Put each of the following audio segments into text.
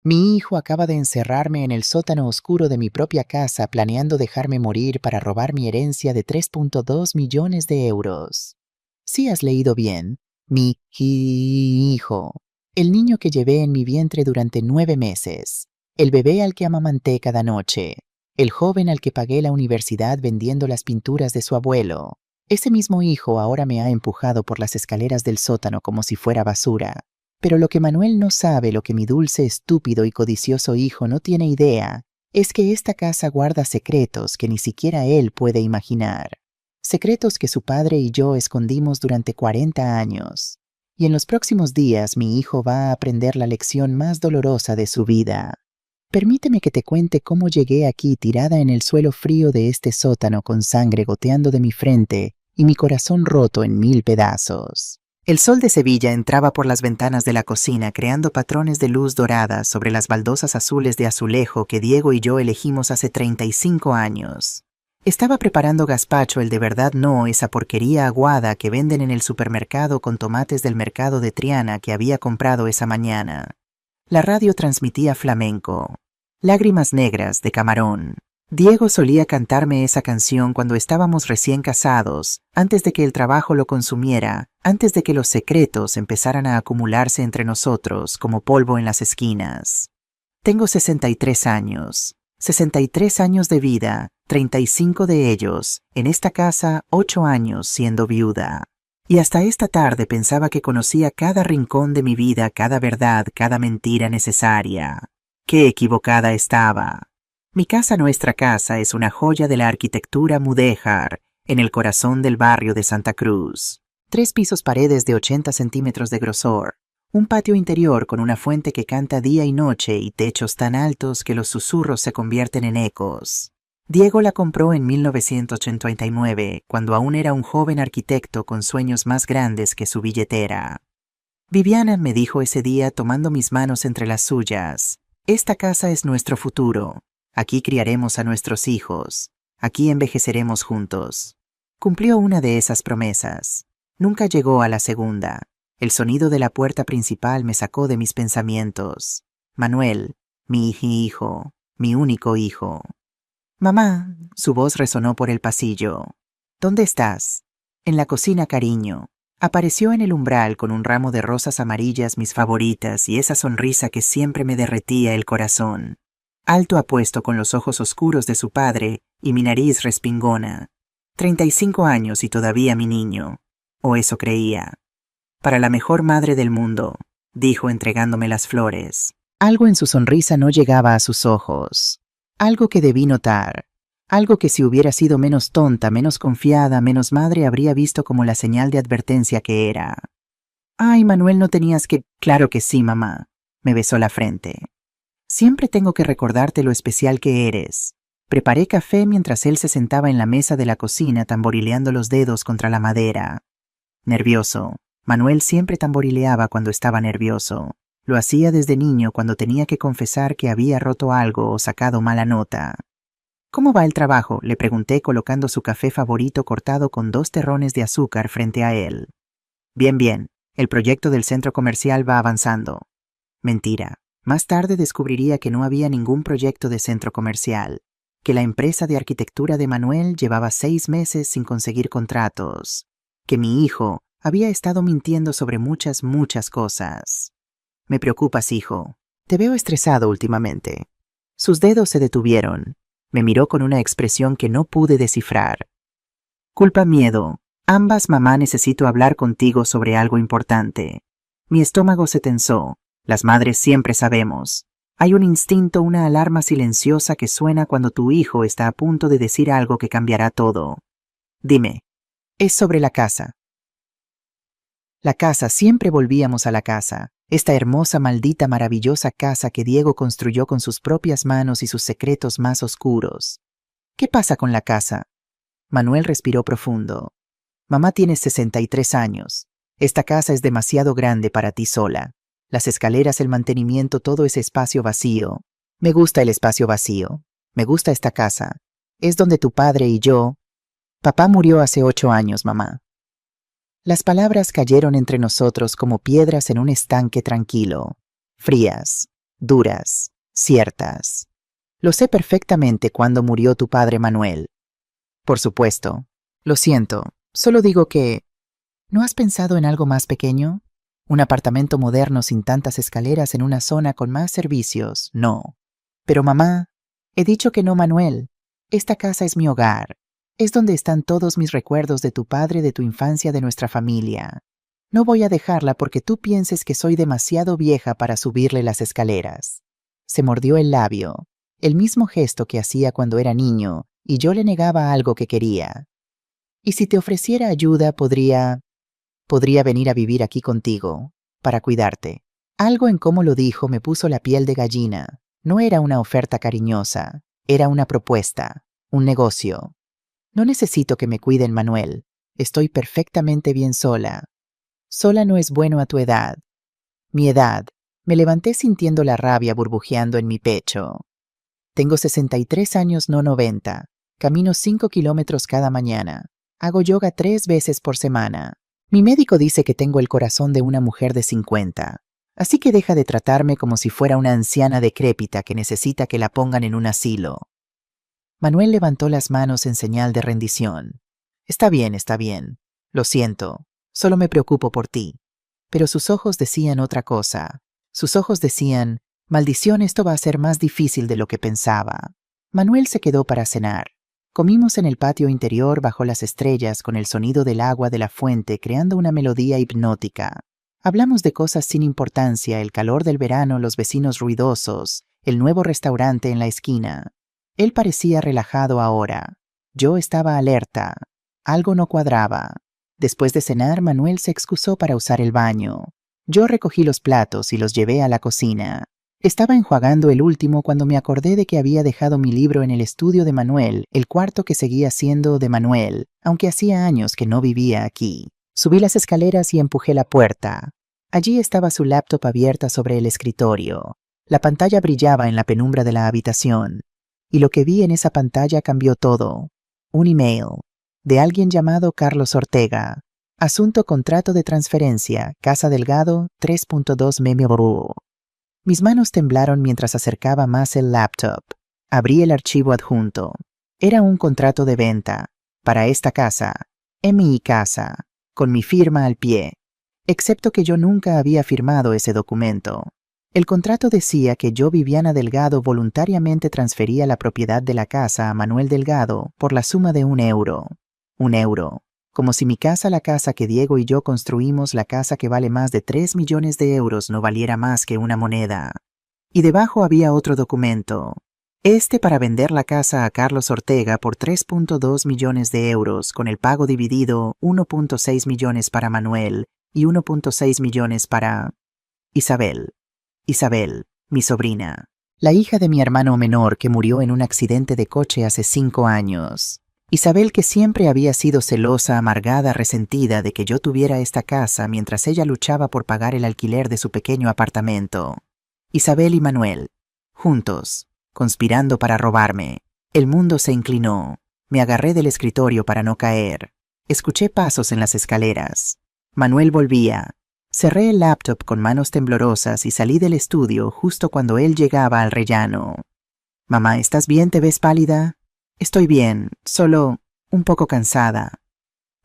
Mi hijo acaba de encerrarme en el sótano oscuro de mi propia casa planeando dejarme morir para robar mi herencia de 3.2 millones de euros. Sí has leído bien, mi hijo, el niño que llevé en mi vientre durante 9 meses, el bebé al que amamanté cada noche, el joven al que pagué la universidad vendiendo las pinturas de su abuelo. Ese mismo hijo ahora me ha empujado por las escaleras del sótano como si fuera basura. Pero lo que Manuel no sabe, lo que mi dulce, estúpido y codicioso hijo no tiene idea, es que esta casa guarda secretos que ni siquiera él puede imaginar. Secretos que su padre y yo escondimos durante 40 años. Y en los próximos días mi hijo va a aprender la lección más dolorosa de su vida. Permíteme que te cuente cómo llegué aquí tirada en el suelo frío de este sótano con sangre goteando de mi frente y mi corazón roto en 1000 pedazos. El sol de Sevilla entraba por las ventanas de la cocina creando patrones de luz dorada sobre las baldosas azules de azulejo que Diego y yo elegimos hace 35 años. Estaba preparando gazpacho, el de verdad, no esa porquería aguada que venden en el supermercado con tomates del mercado de Triana que había comprado esa mañana. La radio transmitía flamenco. Lágrimas negras de Camarón. Diego solía cantarme esa canción cuando estábamos recién casados, antes de que el trabajo lo consumiera, antes de que los secretos empezaran a acumularse entre nosotros como polvo en las esquinas. Tengo 63 años. 63 años de vida, 35 de ellos, en esta casa 8 años siendo viuda. Y hasta esta tarde pensaba que conocía cada rincón de mi vida, cada verdad, cada mentira necesaria. ¡Qué equivocada estaba! Mi casa, nuestra casa, es una joya de la arquitectura mudéjar, en el corazón del barrio de Santa Cruz. 3 pisos, paredes de 80 centímetros de grosor, un patio interior con una fuente que canta día y noche y techos tan altos que los susurros se convierten en ecos. Diego la compró en 1989, cuando aún era un joven arquitecto con sueños más grandes que su billetera. Viviana, me dijo ese día tomando mis manos entre las suyas, esta casa es nuestro futuro. Aquí criaremos a nuestros hijos. Aquí envejeceremos juntos. Cumplió una de esas promesas. Nunca llegó a la segunda. El sonido de la puerta principal me sacó de mis pensamientos. Manuel, mi hijo, mi único hijo. Mamá, su voz resonó por el pasillo. ¿Dónde estás? En la cocina, cariño. Apareció en el umbral con un ramo de rosas amarillas, mis favoritas, y esa sonrisa que siempre me derretía el corazón. Alto apuesto con los ojos oscuros de su padre y mi nariz respingona. 35 años y todavía mi niño. O eso creía. Para la mejor madre del mundo, dijo entregándome las flores. Algo en su sonrisa no llegaba a sus ojos. Algo que debí notar. Algo que si hubiera sido menos tonta, menos confiada, menos madre habría visto como la señal de advertencia que era. Ay, Manuel, no tenías que... Claro que sí, mamá. Me besó la frente. Siempre tengo que recordarte lo especial que eres. Preparé café mientras él se sentaba en la mesa de la cocina tamborileando los dedos contra la madera. Nervioso. Manuel siempre tamborileaba cuando estaba nervioso. Lo hacía desde niño cuando tenía que confesar que había roto algo o sacado mala nota. ¿Cómo va el trabajo?, le pregunté colocando su café favorito cortado con 2 terrones de azúcar frente a él. Bien, bien. El proyecto del centro comercial va avanzando. Mentira. Más tarde descubriría que no había ningún proyecto de centro comercial, que la empresa de arquitectura de Manuel llevaba 6 meses sin conseguir contratos, que mi hijo había estado mintiendo sobre muchas cosas. Me preocupas, hijo. Te veo estresado últimamente. Sus dedos se detuvieron. Me miró con una expresión que no pude descifrar. Culpa, miedo. Ambas, mamá, necesito hablar contigo sobre algo importante. Mi estómago se tensó. Las madres siempre sabemos. Hay un instinto, una alarma silenciosa que suena cuando tu hijo está a punto de decir algo que cambiará todo. Dime. Es sobre la casa. La casa, siempre volvíamos a la casa. Esta hermosa, maldita, maravillosa casa que Diego construyó con sus propias manos y sus secretos más oscuros. ¿Qué pasa con la casa? Manuel respiró profundo. Mamá, tienes 63 años. Esta casa es demasiado grande para ti sola. Las escaleras, el mantenimiento, todo ese espacio vacío. Me gusta el espacio vacío. Me gusta esta casa. Es donde tu padre y yo... Papá murió hace 8 años, mamá. Las palabras cayeron entre nosotros como piedras en un estanque tranquilo, frías. duras, ciertas. Lo sé perfectamente cuando murió tu padre Manuel. Por supuesto. Lo siento. Solo digo que... ¿No has pensado en algo más pequeño? ¿Un apartamento moderno sin tantas escaleras en una zona con más servicios? No. Pero mamá, he dicho que no, Manuel. Esta casa es mi hogar. Es donde están todos mis recuerdos de tu padre, de tu infancia, de nuestra familia. No voy a dejarla porque tú pienses que soy demasiado vieja para subirle las escaleras. Se mordió el labio, el mismo gesto que hacía cuando era niño, y yo le negaba algo que quería. Y si te ofreciera ayuda, podría venir a vivir aquí contigo, para cuidarte. Algo en cómo lo dijo me puso la piel de gallina. No era una oferta cariñosa, era una propuesta, un negocio. No necesito que me cuiden, Manuel. Estoy perfectamente bien sola. Sola no es bueno a tu edad. Mi edad. Me levanté sintiendo la rabia burbujeando en mi pecho. Tengo 63 años, no 90. Camino 5 kilómetros cada mañana. Hago yoga 3 veces por semana. Mi médico dice que tengo el corazón de una mujer de 50. Así que deja de tratarme como si fuera una anciana decrépita que necesita que la pongan en un asilo. Manuel levantó las manos en señal de rendición. Está bien, está bien. Lo siento. Solo me preocupo por ti. Pero sus ojos decían otra cosa. Sus ojos decían, maldición, esto va a ser más difícil de lo que pensaba. Manuel se quedó para cenar. Comimos en el patio interior bajo las estrellas con el sonido del agua de la fuente creando una melodía hipnótica. Hablamos de cosas sin importancia, el calor del verano, los vecinos ruidosos, el nuevo restaurante en la esquina. Él parecía relajado ahora. Yo estaba alerta. Algo no cuadraba. Después de cenar, Manuel se excusó para usar el baño. Yo recogí los platos y los llevé a la cocina. Estaba enjuagando el último cuando me acordé de que había dejado mi libro en el estudio de Manuel, el cuarto que seguía siendo de Manuel, aunque hacía años que no vivía aquí. Subí las escaleras y empujé la puerta. Allí estaba su laptop abierta sobre el escritorio. La pantalla brillaba en la penumbra de la habitación. Y lo que vi en esa pantalla cambió todo. Un email de alguien llamado Carlos Ortega. Asunto contrato de transferencia, Casa Delgado, 3.2 MB. Mis manos temblaron mientras acercaba más el laptop. Abrí el archivo adjunto. Era un contrato de venta. Para esta casa. En mi casa. Con mi firma al pie. Excepto que yo nunca había firmado ese documento. El contrato decía que yo, Viviana Delgado, voluntariamente transfería la propiedad de la casa a Manuel Delgado por la suma de €1. €1. Como si mi casa, la casa que Diego y yo construimos, la casa que vale más de 3 millones de euros, no valiera más que una moneda. Y debajo había otro documento. Para vender la casa a Carlos Ortega por 3.2 millones de euros, con el pago dividido 1.6 millones para Manuel y 1.6 millones para Isabel. Isabel, mi sobrina. La hija de mi hermano menor que murió en un accidente de coche hace 5 años. Isabel, que siempre había sido celosa, amargada, resentida de que yo tuviera esta casa mientras ella luchaba por pagar el alquiler de su pequeño apartamento. Isabel y Manuel, juntos, conspirando para robarme. El mundo se inclinó. Me agarré del escritorio para no caer. Escuché pasos en las escaleras. Manuel volvía. Cerré el laptop con manos temblorosas y salí del estudio justo cuando él llegaba al rellano. «Mamá, ¿estás bien? ¿Te ves pálida?» «Estoy bien, solo un poco cansada».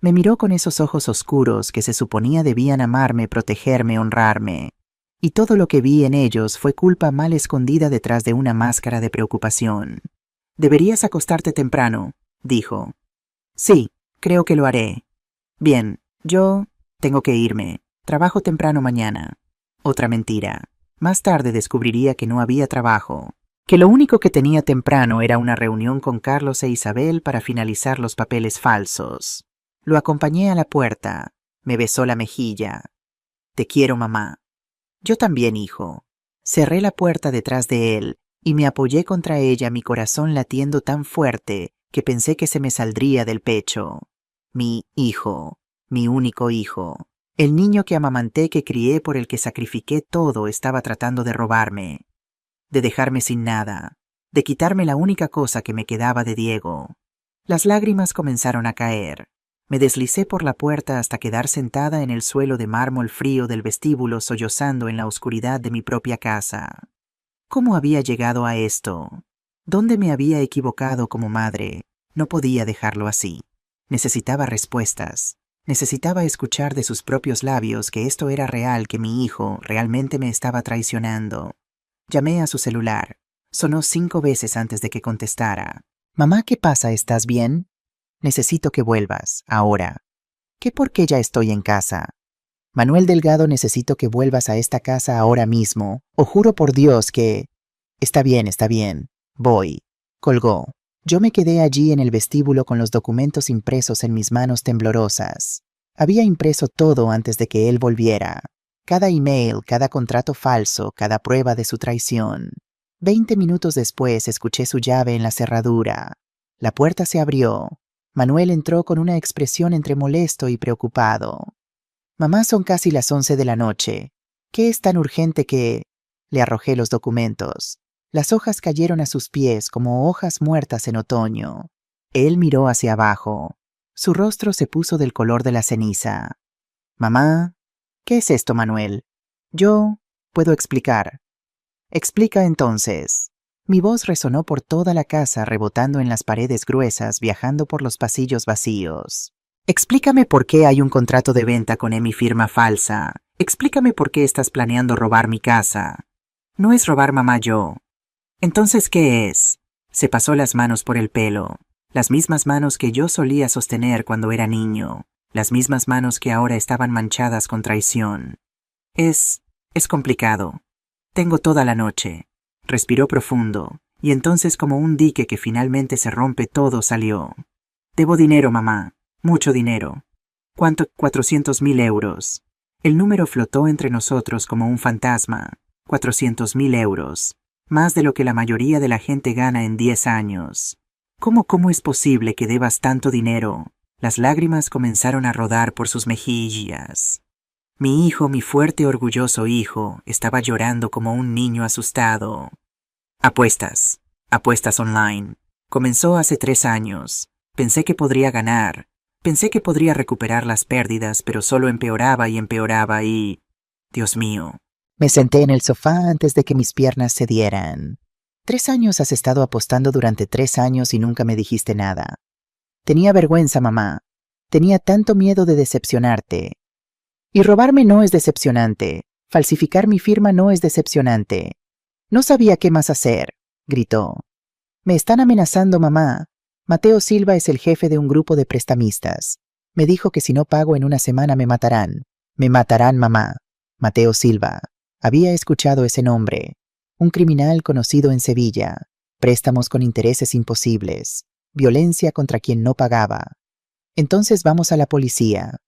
Me miró con esos ojos oscuros que se suponía debían amarme, protegerme, honrarme. Y todo lo que vi en ellos fue culpa mal escondida detrás de una máscara de preocupación. «Deberías acostarte temprano», dijo. «Sí, creo que lo haré». «Bien, yo tengo que irme. Trabajo temprano mañana». Otra mentira. Más tarde descubriría que no había trabajo. Que lo único que tenía temprano era una reunión con Carlos e Isabel para finalizar los papeles falsos. Lo acompañé a la puerta. Me besó la mejilla. «Te quiero, mamá». «Yo también, hijo». Cerré la puerta detrás de él y me apoyé contra ella, mi corazón latiendo tan fuerte que pensé que se me saldría del pecho. Mi hijo, mi único hijo. El niño que amamanté, que crié, por el que sacrifiqué todo, estaba tratando de robarme. De dejarme sin nada, de quitarme la única cosa que me quedaba de Diego. Las lágrimas comenzaron a caer. Me deslicé por la puerta hasta quedar sentada en el suelo de mármol frío del vestíbulo, sollozando en la oscuridad de mi propia casa. ¿Cómo había llegado a esto? ¿Dónde me había equivocado como madre? No podía dejarlo así. Necesitaba respuestas. Necesitaba escuchar de sus propios labios que esto era real, que mi hijo realmente me estaba traicionando. Llamé a su celular. Sonó 5 veces antes de que contestara. Mamá, ¿qué pasa? ¿Estás bien? Necesito que vuelvas, ahora. ¿Qué por qué ya estoy en casa? Manuel Delgado, necesito que vuelvas a esta casa ahora mismo, o juro por Dios que... Está bien, voy. Colgó. Yo me quedé allí en el vestíbulo con los documentos impresos en mis manos temblorosas. Había impreso todo antes de que él volviera. Cada email, cada contrato falso, cada prueba de su traición. 20 minutos después escuché su llave en la cerradura. La puerta se abrió. Manuel entró con una expresión entre molesto y preocupado. Mamá, son casi las 11 de la noche. ¿Qué es tan urgente que...? Le arrojé los documentos. Las hojas cayeron a sus pies como hojas muertas en otoño. Él miró hacia abajo. Su rostro se puso del color de la ceniza. Mamá, ¿qué es esto, Manuel? Yo puedo explicar. Explica entonces. Mi voz resonó por toda la casa, rebotando en las paredes gruesas, viajando por los pasillos vacíos. Explícame por qué hay un contrato de venta con mi firma falsa. Explícame por qué estás planeando robar mi casa. No es robar, mamá, yo. Entonces, ¿qué es? Se pasó las manos por el pelo, las mismas manos que yo solía sostener cuando era niño, las mismas manos que ahora estaban manchadas con traición. Es complicado. Tengo toda la noche. Respiró profundo, y entonces, como un dique que finalmente se rompe, todo salió. Debo dinero, mamá, mucho dinero. ¿Cuánto? 400.000 euros. El número flotó entre nosotros como un fantasma. 400.000 euros. Más de lo que la mayoría de la gente gana en 10 años. ¿Cómo es posible que debas tanto dinero? Las lágrimas comenzaron a rodar por sus mejillas. Mi hijo, mi fuerte, orgulloso hijo, estaba llorando como un niño asustado. Apuestas online. Comenzó hace 3 años. Pensé que podría ganar. Pensé que podría recuperar las pérdidas, pero solo empeoraba y... Dios mío. Me senté en el sofá antes de que mis piernas cedieran. 3 años has estado apostando durante 3 años y nunca me dijiste nada. Tenía vergüenza, mamá. Tenía tanto miedo de decepcionarte. Y robarme no es decepcionante. Falsificar mi firma no es decepcionante. No sabía qué más hacer, gritó. Me están amenazando, mamá. Mateo Silva es el jefe de un grupo de prestamistas. Me dijo que si no pago en una semana me matarán. Me matarán, mamá. Mateo Silva. Había escuchado ese nombre. Un criminal conocido en Sevilla. Préstamos con intereses imposibles. Violencia contra quien no pagaba. Entonces vamos a la policía.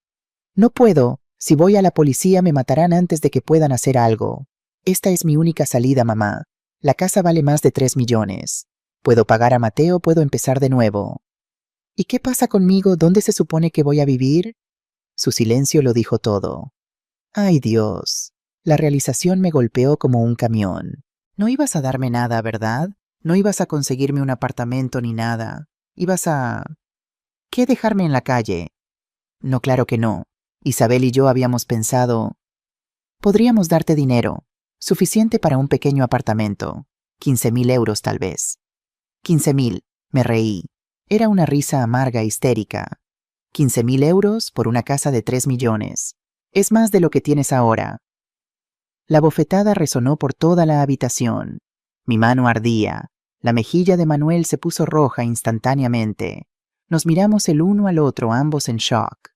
No puedo. Si voy a la policía me matarán antes de que puedan hacer algo. Esta es mi única salida, mamá. La casa vale más de 3 millones. Puedo pagar a Mateo, puedo empezar de nuevo. ¿Y qué pasa conmigo? ¿Dónde se supone que voy a vivir? Su silencio lo dijo todo. ¡Ay, Dios! La realización me golpeó como un camión. No ibas a darme nada, ¿verdad? No ibas a conseguirme un apartamento ni nada. Ibas a... ¿Qué, dejarme en la calle? No, claro que no. Isabel y yo habíamos pensado... Podríamos darte dinero, suficiente para un pequeño apartamento. 15.000 euros tal vez. 15.000, me reí. Era una risa amarga, histérica. 15.000 euros por una casa de 3 millones. Es más de lo que tienes ahora. La bofetada resonó por toda la habitación. Mi mano ardía. La mejilla de Manuel se puso roja instantáneamente. Nos miramos el uno al otro, ambos en shock.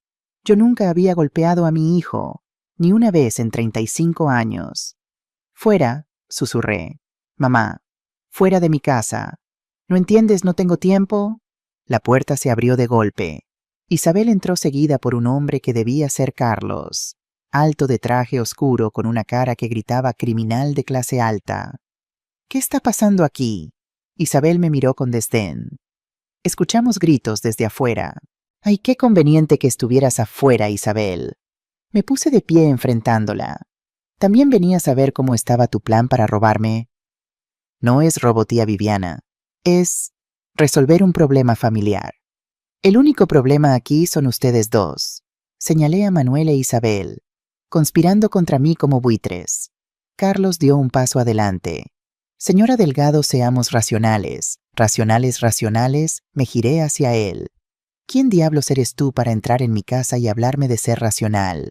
Yo nunca había golpeado a mi hijo, ni una vez en 35 años. Fuera, susurré. Mamá, fuera de mi casa. ¿No entiendes? ¿No tengo tiempo? La puerta se abrió de golpe. Isabel entró seguida por un hombre que debía ser Carlos, alto, de traje oscuro, con una cara que gritaba criminal de clase alta. ¿Qué está pasando aquí? Isabel me miró con desdén. Escuchamos gritos desde afuera. ¡Ay, qué conveniente que estuvieras afuera, Isabel! Me puse de pie enfrentándola. ¿También venías a ver cómo estaba tu plan para robarme? No es robo, tía Viviana. Es resolver un problema familiar. El único problema aquí son ustedes dos. Señalé a Manuel e Isabel, conspirando contra mí como buitres. Carlos dio un paso adelante. Señora Delgado, seamos racionales. Racionales, racionales, me giré hacia él. ¿Quién diablos eres tú para entrar en mi casa y hablarme de ser racional?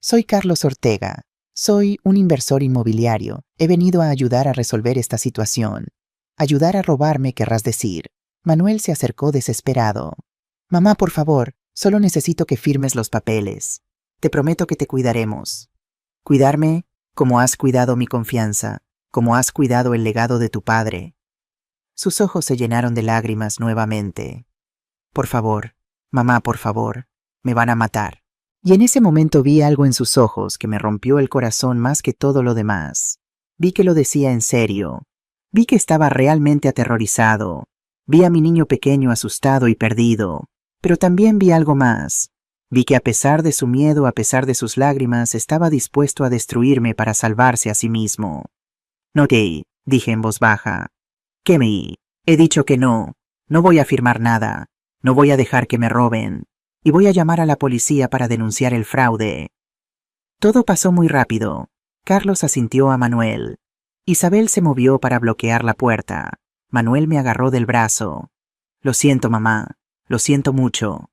Soy Carlos Ortega. Soy un inversor inmobiliario. He venido a ayudar a resolver esta situación. Ayudar a robarme, querrás decir. Manuel se acercó desesperado. Mamá, por favor, solo necesito que firmes los papeles. Te prometo que te cuidaremos. ¿Cuidarme? Como has cuidado mi confianza, como has cuidado el legado de tu padre. Sus ojos se llenaron de lágrimas nuevamente. Por favor, mamá, por favor, me van a matar. Y en ese momento vi algo en sus ojos que me rompió el corazón más que todo lo demás. Vi que lo decía en serio. Vi que estaba realmente aterrorizado. Vi a mi niño pequeño asustado y perdido. Pero también vi algo más. Vi que a pesar de su miedo, a pesar de sus lágrimas, estaba dispuesto a destruirme para salvarse a sí mismo. No te, dije en voz baja. ¿Qué me? He dicho que no. No voy a firmar nada. No voy a dejar que me roben. Y voy a llamar a la policía para denunciar el fraude. Todo pasó muy rápido. Carlos asintió a Manuel. Isabel se movió para bloquear la puerta. Manuel me agarró del brazo. Lo siento, mamá. Lo siento mucho.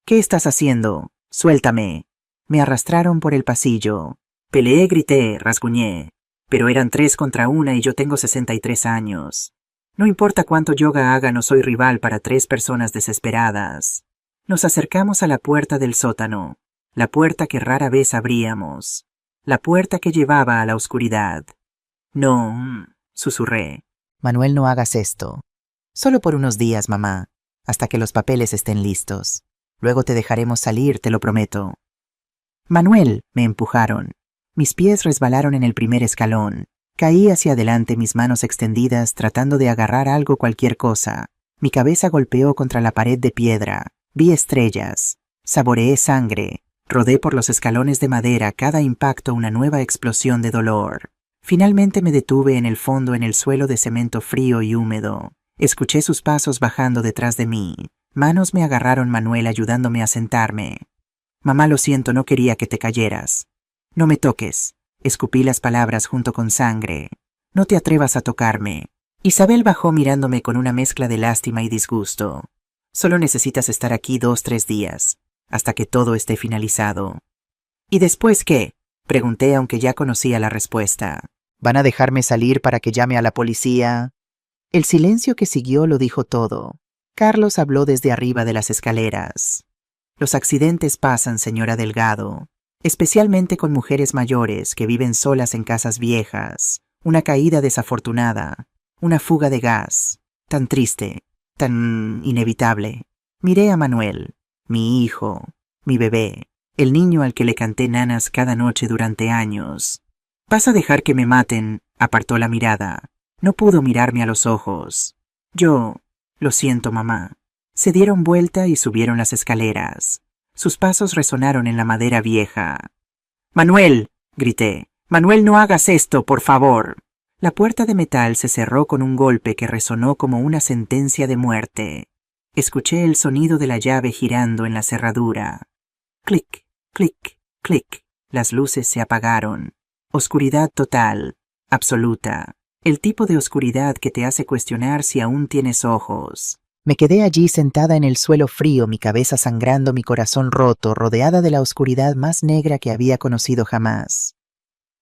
¿Qué estás haciendo? Suéltame. Me arrastraron por el pasillo. Peleé, grité, rasguñé. Pero eran 3 contra 1 y yo tengo 63 años. No importa cuánto yoga haga, no soy rival para 3 personas desesperadas. Nos acercamos a la puerta del sótano, la puerta que rara vez abríamos, la puerta que llevaba a la oscuridad. No, susurré. Manuel, no hagas esto. Solo por unos días, mamá, hasta que los papeles estén listos. Luego te dejaremos salir, te lo prometo. Manuel, me empujaron. Mis pies resbalaron en el primer escalón. Caí hacia adelante, mis manos extendidas, tratando de agarrar algo, cualquier cosa. Mi cabeza golpeó contra la pared de piedra. Vi estrellas. Saboreé sangre. Rodé por los escalones de madera, cada impacto una nueva explosión de dolor. Finalmente me detuve en el fondo, en el suelo de cemento frío y húmedo. Escuché sus pasos bajando detrás de mí. Manos me agarraron, Manuel, ayudándome a sentarme. Mamá, lo siento, no quería que te cayeras. No me toques. Escupí las palabras junto con sangre. No te atrevas a tocarme. Isabel bajó mirándome con una mezcla de lástima y disgusto. Solo necesitas estar aquí 2-3 días, hasta que todo esté finalizado. ¿Y después qué? Pregunté, aunque ya conocía la respuesta. ¿Van a dejarme salir para que llame a la policía? El silencio que siguió lo dijo todo. Carlos habló desde arriba de las escaleras. Los accidentes pasan, señora Delgado, especialmente con mujeres mayores que viven solas en casas viejas. Una caída desafortunada, una fuga de gas. Tan triste, tan inevitable. Miré a Manuel, mi hijo, mi bebé, el niño al que le canté nanas cada noche durante años. ¿Vas a dejar que me maten? Apartó la mirada. No pudo mirarme a los ojos. Lo siento, mamá. Se dieron vuelta y subieron las escaleras. Sus pasos resonaron en la madera vieja. ¡Manuel!, grité. ¡Manuel, no hagas esto, por favor! La puerta de metal se cerró con un golpe que resonó como una sentencia de muerte. Escuché el sonido de la llave girando en la cerradura. Clic, clic, clic. Las luces se apagaron. Oscuridad total, absoluta. El tipo de oscuridad que te hace cuestionar si aún tienes ojos. Me quedé allí sentada en el suelo frío, mi cabeza sangrando, mi corazón roto, rodeada de la oscuridad más negra que había conocido jamás.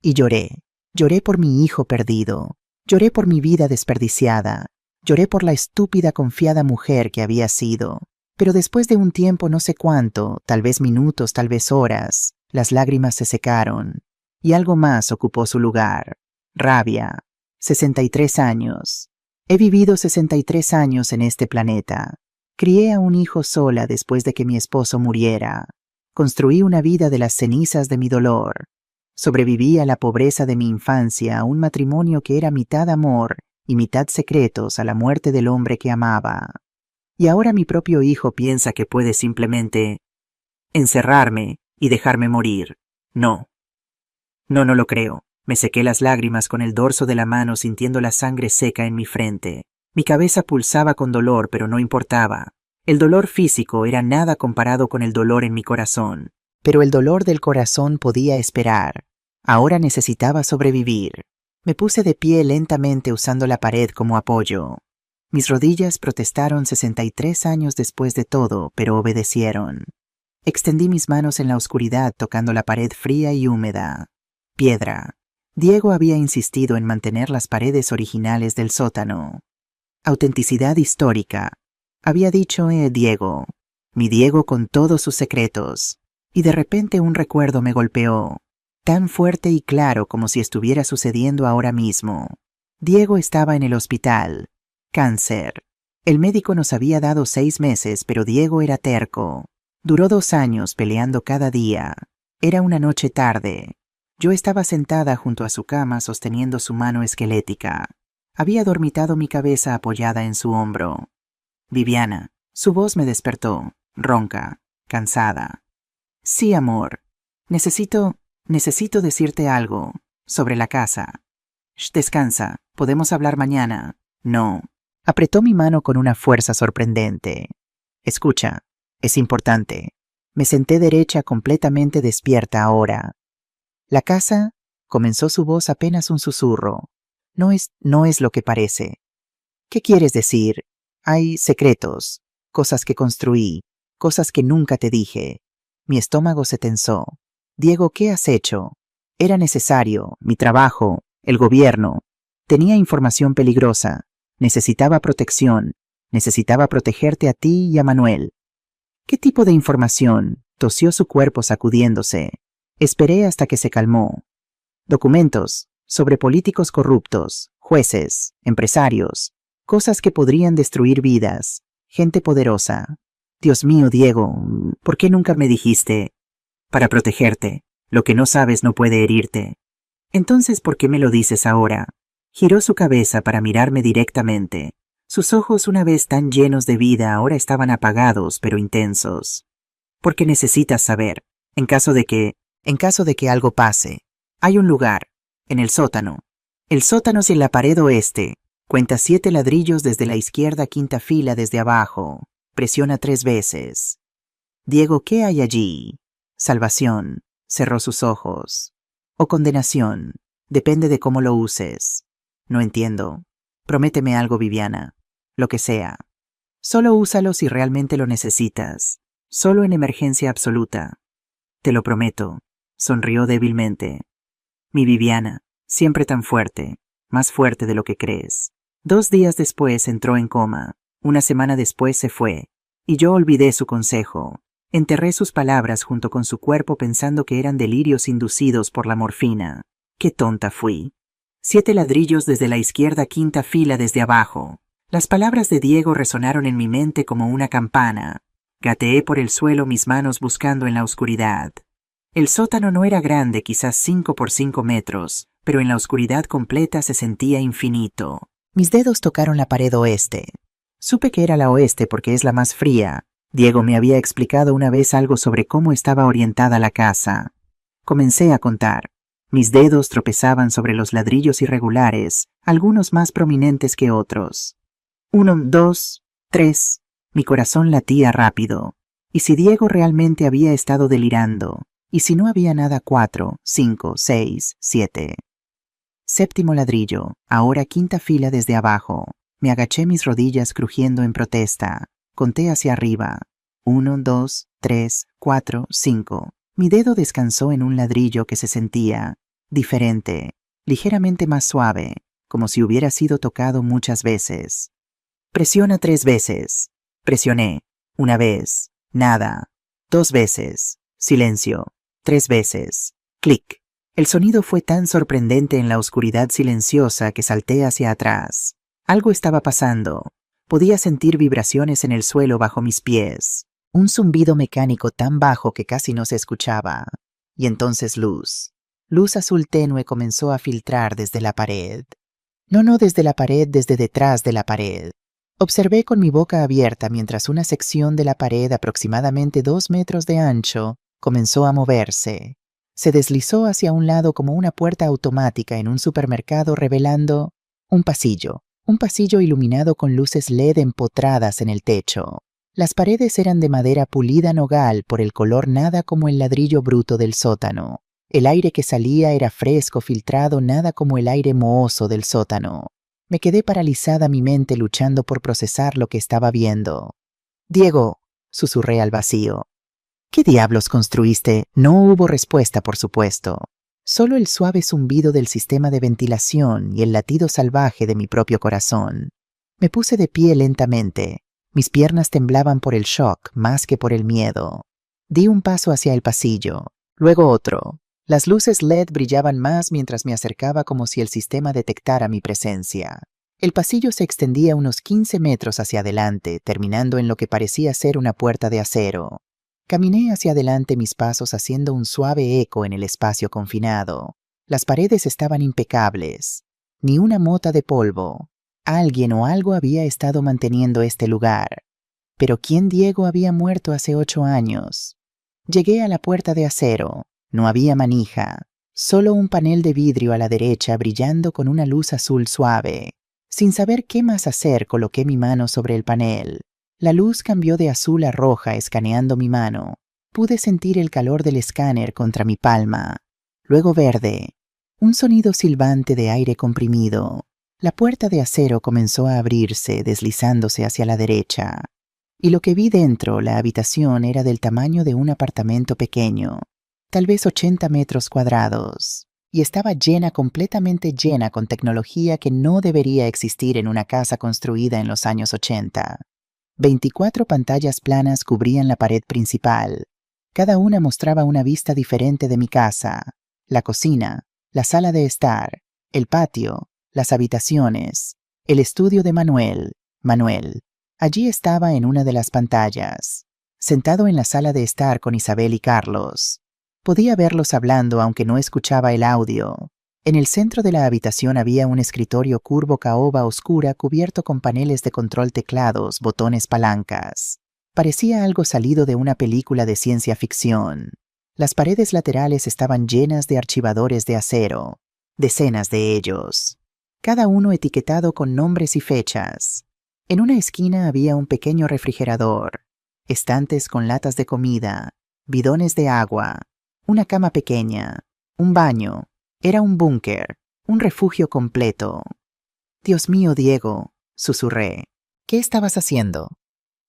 Y lloré. Lloré por mi hijo perdido. Lloré por mi vida desperdiciada. Lloré por la estúpida, confiada mujer que había sido. Pero después de un tiempo, no sé cuánto, tal vez minutos, tal vez horas, las lágrimas se secaron. Y algo más ocupó su lugar. Rabia. 63 años. He vivido 63 años en este planeta. Crié a un hijo sola después de que mi esposo muriera. Construí una vida de las cenizas de mi dolor. Sobreviví a la pobreza de mi infancia, a un matrimonio que era mitad amor y mitad secretos, a la muerte del hombre que amaba. Y ahora mi propio hijo piensa que puede simplemente encerrarme y dejarme morir. No. No lo creo. Me sequé las lágrimas con el dorso de la mano, sintiendo la sangre seca en mi frente. Mi cabeza pulsaba con dolor, pero no importaba. El dolor físico era nada comparado con el dolor en mi corazón. Pero el dolor del corazón podía esperar. Ahora necesitaba sobrevivir. Me puse de pie lentamente usando la pared como apoyo. Mis rodillas protestaron 63 años después de todo, pero obedecieron. Extendí mis manos en la oscuridad tocando la pared fría y húmeda. Piedra. Diego había insistido en mantener las paredes originales del sótano. Autenticidad histórica. Había dicho, Diego. Mi Diego con todos sus secretos. Y de repente un recuerdo me golpeó. Tan fuerte y claro como si estuviera sucediendo ahora mismo. Diego estaba en el hospital. Cáncer. El médico nos había dado 6 meses, pero Diego era terco. Duró 2 años peleando cada día. Era una noche tarde. Yo estaba sentada junto a su cama sosteniendo su mano esquelética. Había dormitado mi cabeza apoyada en su hombro. Viviana. Su voz me despertó, ronca, cansada. Sí, amor. Necesito decirte algo. Sobre la casa. Shh, descansa. Podemos hablar mañana. No. Apretó mi mano con una fuerza sorprendente. Escucha. Es importante. Me senté derecha completamente despierta ahora. La casa, comenzó su voz apenas un susurro. No es lo que parece. ¿Qué quieres decir? Hay secretos, cosas que construí, cosas que nunca te dije. Mi estómago se tensó. Diego, ¿qué has hecho? Era necesario, mi trabajo, el gobierno. Tenía información peligrosa. Necesitaba protección. Necesitaba protegerte a ti y a Manuel. ¿Qué tipo de información? Tosió su cuerpo sacudiéndose. Esperé hasta que se calmó. Documentos sobre políticos corruptos, jueces, empresarios, cosas que podrían destruir vidas, gente poderosa. Dios mío, Diego, ¿por qué nunca me dijiste? Para protegerte. Lo que no sabes no puede herirte. Entonces, ¿por qué me lo dices ahora? Giró su cabeza para mirarme directamente. Sus ojos, una vez tan llenos de vida, ahora estaban apagados pero intensos. Porque necesitas saber, en caso de que algo pase. Hay un lugar, en el sótano. El sótano es en la pared oeste. Cuenta 7 ladrillos desde la izquierda, 5ª fila desde abajo. Presiona 3 veces. Diego, ¿qué hay allí? Salvación. Cerró sus ojos. O condenación. Depende de cómo lo uses. No entiendo. Prométeme algo, Viviana. Lo que sea. Solo úsalo si realmente lo necesitas. Solo en emergencia absoluta. Te lo prometo. Sonrió débilmente. Mi Viviana, siempre tan fuerte, más fuerte de lo que crees. 2 días después entró en coma. 1 semana después se fue. Y yo olvidé su consejo. Enterré sus palabras junto con su cuerpo pensando que eran delirios inducidos por la morfina. ¡Qué tonta fui! 7 ladrillos desde la izquierda, 5ª fila desde abajo. Las palabras de Diego resonaron en mi mente como una campana. Gateé por el suelo mis manos buscando en la oscuridad. El sótano no era grande, quizás 5 por 5 metros, pero en la oscuridad completa se sentía infinito. Mis dedos tocaron la pared oeste. Supe que era la oeste porque es la más fría. Diego me había explicado una vez algo sobre cómo estaba orientada la casa. Comencé a contar. Mis dedos tropezaban sobre los ladrillos irregulares, algunos más prominentes que otros. 1, 2, 3. Mi corazón latía rápido. ¿Y si Diego realmente había estado delirando? ¿Y si no había nada? 4, 5, 6, 7. 7º ladrillo, ahora 5ª fila desde abajo. Me agaché, mis rodillas crujiendo en protesta. Conté hacia arriba. 1, 2, 3, 4, 5. Mi dedo descansó en un ladrillo que se sentía diferente, ligeramente más suave, como si hubiera sido tocado muchas veces. Presiona 3 veces. Presioné. 1 vez. Nada. 2 veces. Silencio. 3 veces. Clic. El sonido fue tan sorprendente en la oscuridad silenciosa que salté hacia atrás. Algo estaba pasando. Podía sentir vibraciones en el suelo bajo mis pies. Un zumbido mecánico tan bajo que casi no se escuchaba. Y entonces luz. Luz azul tenue comenzó a filtrar desde la pared. No desde la pared, desde detrás de la pared. Observé con mi boca abierta mientras una sección de la pared aproximadamente 2 metros de ancho comenzó a moverse. Se deslizó hacia un lado como una puerta automática en un supermercado, revelando un pasillo iluminado con luces LED empotradas en el techo. Las paredes eran de madera pulida nogal por el color, nada como el ladrillo bruto del sótano. El aire que salía era fresco, filtrado, nada como el aire mohoso del sótano. Me quedé paralizada, mi mente luchando por procesar lo que estaba viendo. «Diego», susurré al vacío. «¿Qué diablos construiste?» No hubo respuesta, por supuesto. Solo el suave zumbido del sistema de ventilación y el latido salvaje de mi propio corazón. Me puse de pie lentamente. Mis piernas temblaban por el shock más que por el miedo. Di un paso hacia el pasillo, luego otro. Las luces LED brillaban más mientras me acercaba, como si el sistema detectara mi presencia. El pasillo se extendía unos 15 metros hacia adelante, terminando en lo que parecía ser una puerta de acero. Caminé hacia adelante, mis pasos haciendo un suave eco en el espacio confinado. Las paredes estaban impecables. Ni una mota de polvo. Alguien o algo había estado manteniendo este lugar. Pero ¿quién? Diego había muerto hace 8 años. Llegué a la puerta de acero. No había manija. Solo un panel de vidrio a la derecha brillando con una luz azul suave. Sin saber qué más hacer, coloqué mi mano sobre el panel. La luz cambió de azul a roja, escaneando mi mano. Pude sentir el calor del escáner contra mi palma. Luego verde. Un sonido silbante de aire comprimido. La puerta de acero comenzó a abrirse, deslizándose hacia la derecha. Y lo que vi dentro, la habitación, era del tamaño de un apartamento pequeño. Tal vez 80 metros cuadrados. Y estaba llena, completamente llena, con tecnología que no debería existir en una casa construida en los años 80. 24 pantallas planas cubrían la pared principal. Cada una mostraba una vista diferente de mi casa. La cocina, la sala de estar, el patio, las habitaciones, el estudio de Manuel. Allí estaba en una de las pantallas, sentado en la sala de estar con Isabel y Carlos. Podía verlos hablando, aunque no escuchaba el audio. En el centro de la habitación había un escritorio curvo, caoba oscura, cubierto con paneles de control, teclados, botones, palancas. Parecía algo salido de una película de ciencia ficción. Las paredes laterales estaban llenas de archivadores de acero, decenas de ellos, cada uno etiquetado con nombres y fechas. En una esquina había un pequeño refrigerador, estantes con latas de comida, bidones de agua, una cama pequeña, un baño. Era un búnker, un refugio completo. «Dios mío, Diego», susurré. «¿Qué estabas haciendo?»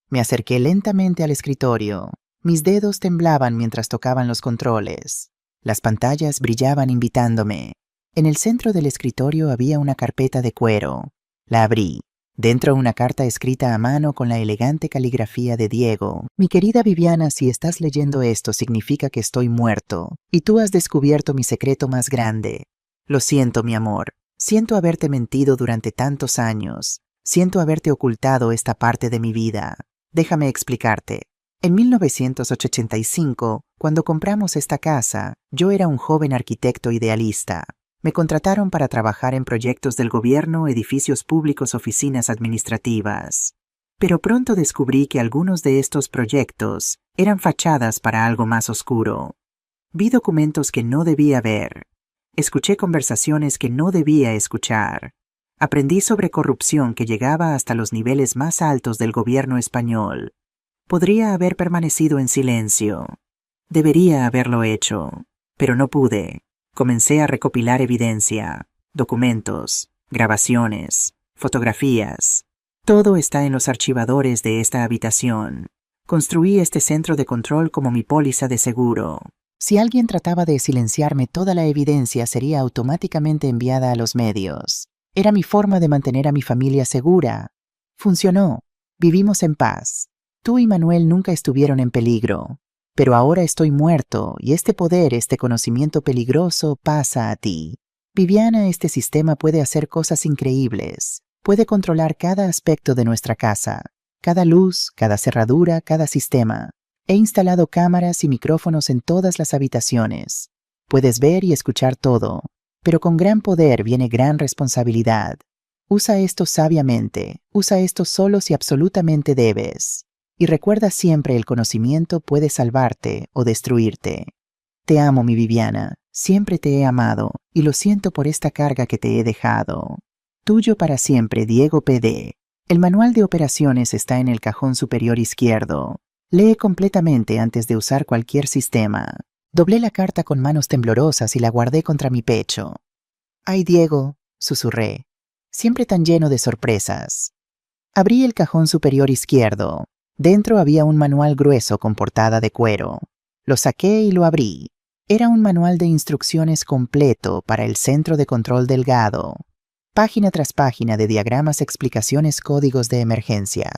Me acerqué lentamente al escritorio. Mis dedos temblaban mientras tocaban los controles. Las pantallas brillaban invitándome. En el centro del escritorio había una carpeta de cuero. La abrí. Dentro una carta escrita a mano con la elegante caligrafía de Diego. «Mi querida Viviana, si estás leyendo esto significa que estoy muerto, y tú has descubierto mi secreto más grande. Lo siento, mi amor. Siento haberte mentido durante tantos años. Siento haberte ocultado esta parte de mi vida. Déjame explicarte. En 1985, cuando compramos esta casa, yo era un joven arquitecto idealista. Me contrataron para trabajar en proyectos del gobierno, edificios públicos, oficinas administrativas. Pero pronto descubrí que algunos de estos proyectos eran fachadas para algo más oscuro. Vi documentos que no debía ver. Escuché conversaciones que no debía escuchar. Aprendí sobre corrupción que llegaba hasta los niveles más altos del gobierno español. Podría haber permanecido en silencio. Debería haberlo hecho, pero no pude. Comencé a recopilar evidencia, documentos, grabaciones, fotografías. Todo está en los archivadores de esta habitación. Construí este centro de control como mi póliza de seguro. Si alguien trataba de silenciarme, toda la evidencia sería automáticamente enviada a los medios. Era mi forma de mantener a mi familia segura. Funcionó. Vivimos en paz. Tú y Manuel nunca estuvieron en peligro. Pero ahora estoy muerto y este poder, este conocimiento peligroso pasa a ti. Viviana, este sistema puede hacer cosas increíbles. Puede controlar cada aspecto de nuestra casa. Cada luz, cada cerradura, cada sistema. He instalado cámaras y micrófonos en todas las habitaciones. Puedes ver y escuchar todo. Pero con gran poder viene gran responsabilidad. Usa esto sabiamente. Usa esto solo si absolutamente debes. Y recuerda siempre, el conocimiento puede salvarte o destruirte. Te amo, mi Viviana. Siempre te he amado y lo siento por esta carga que te he dejado. Tuyo para siempre, Diego PD. El manual de operaciones está en el cajón superior izquierdo. Lee completamente antes de usar cualquier sistema. Doblé la carta con manos temblorosas y la guardé contra mi pecho. «Ay, Diego», susurré, siempre tan lleno de sorpresas. Abrí el cajón superior izquierdo. Dentro había un manual grueso con portada de cuero. Lo saqué y lo abrí. Era un manual de instrucciones completo para el centro de control delgado. Página tras página de diagramas, explicaciones, códigos de emergencia.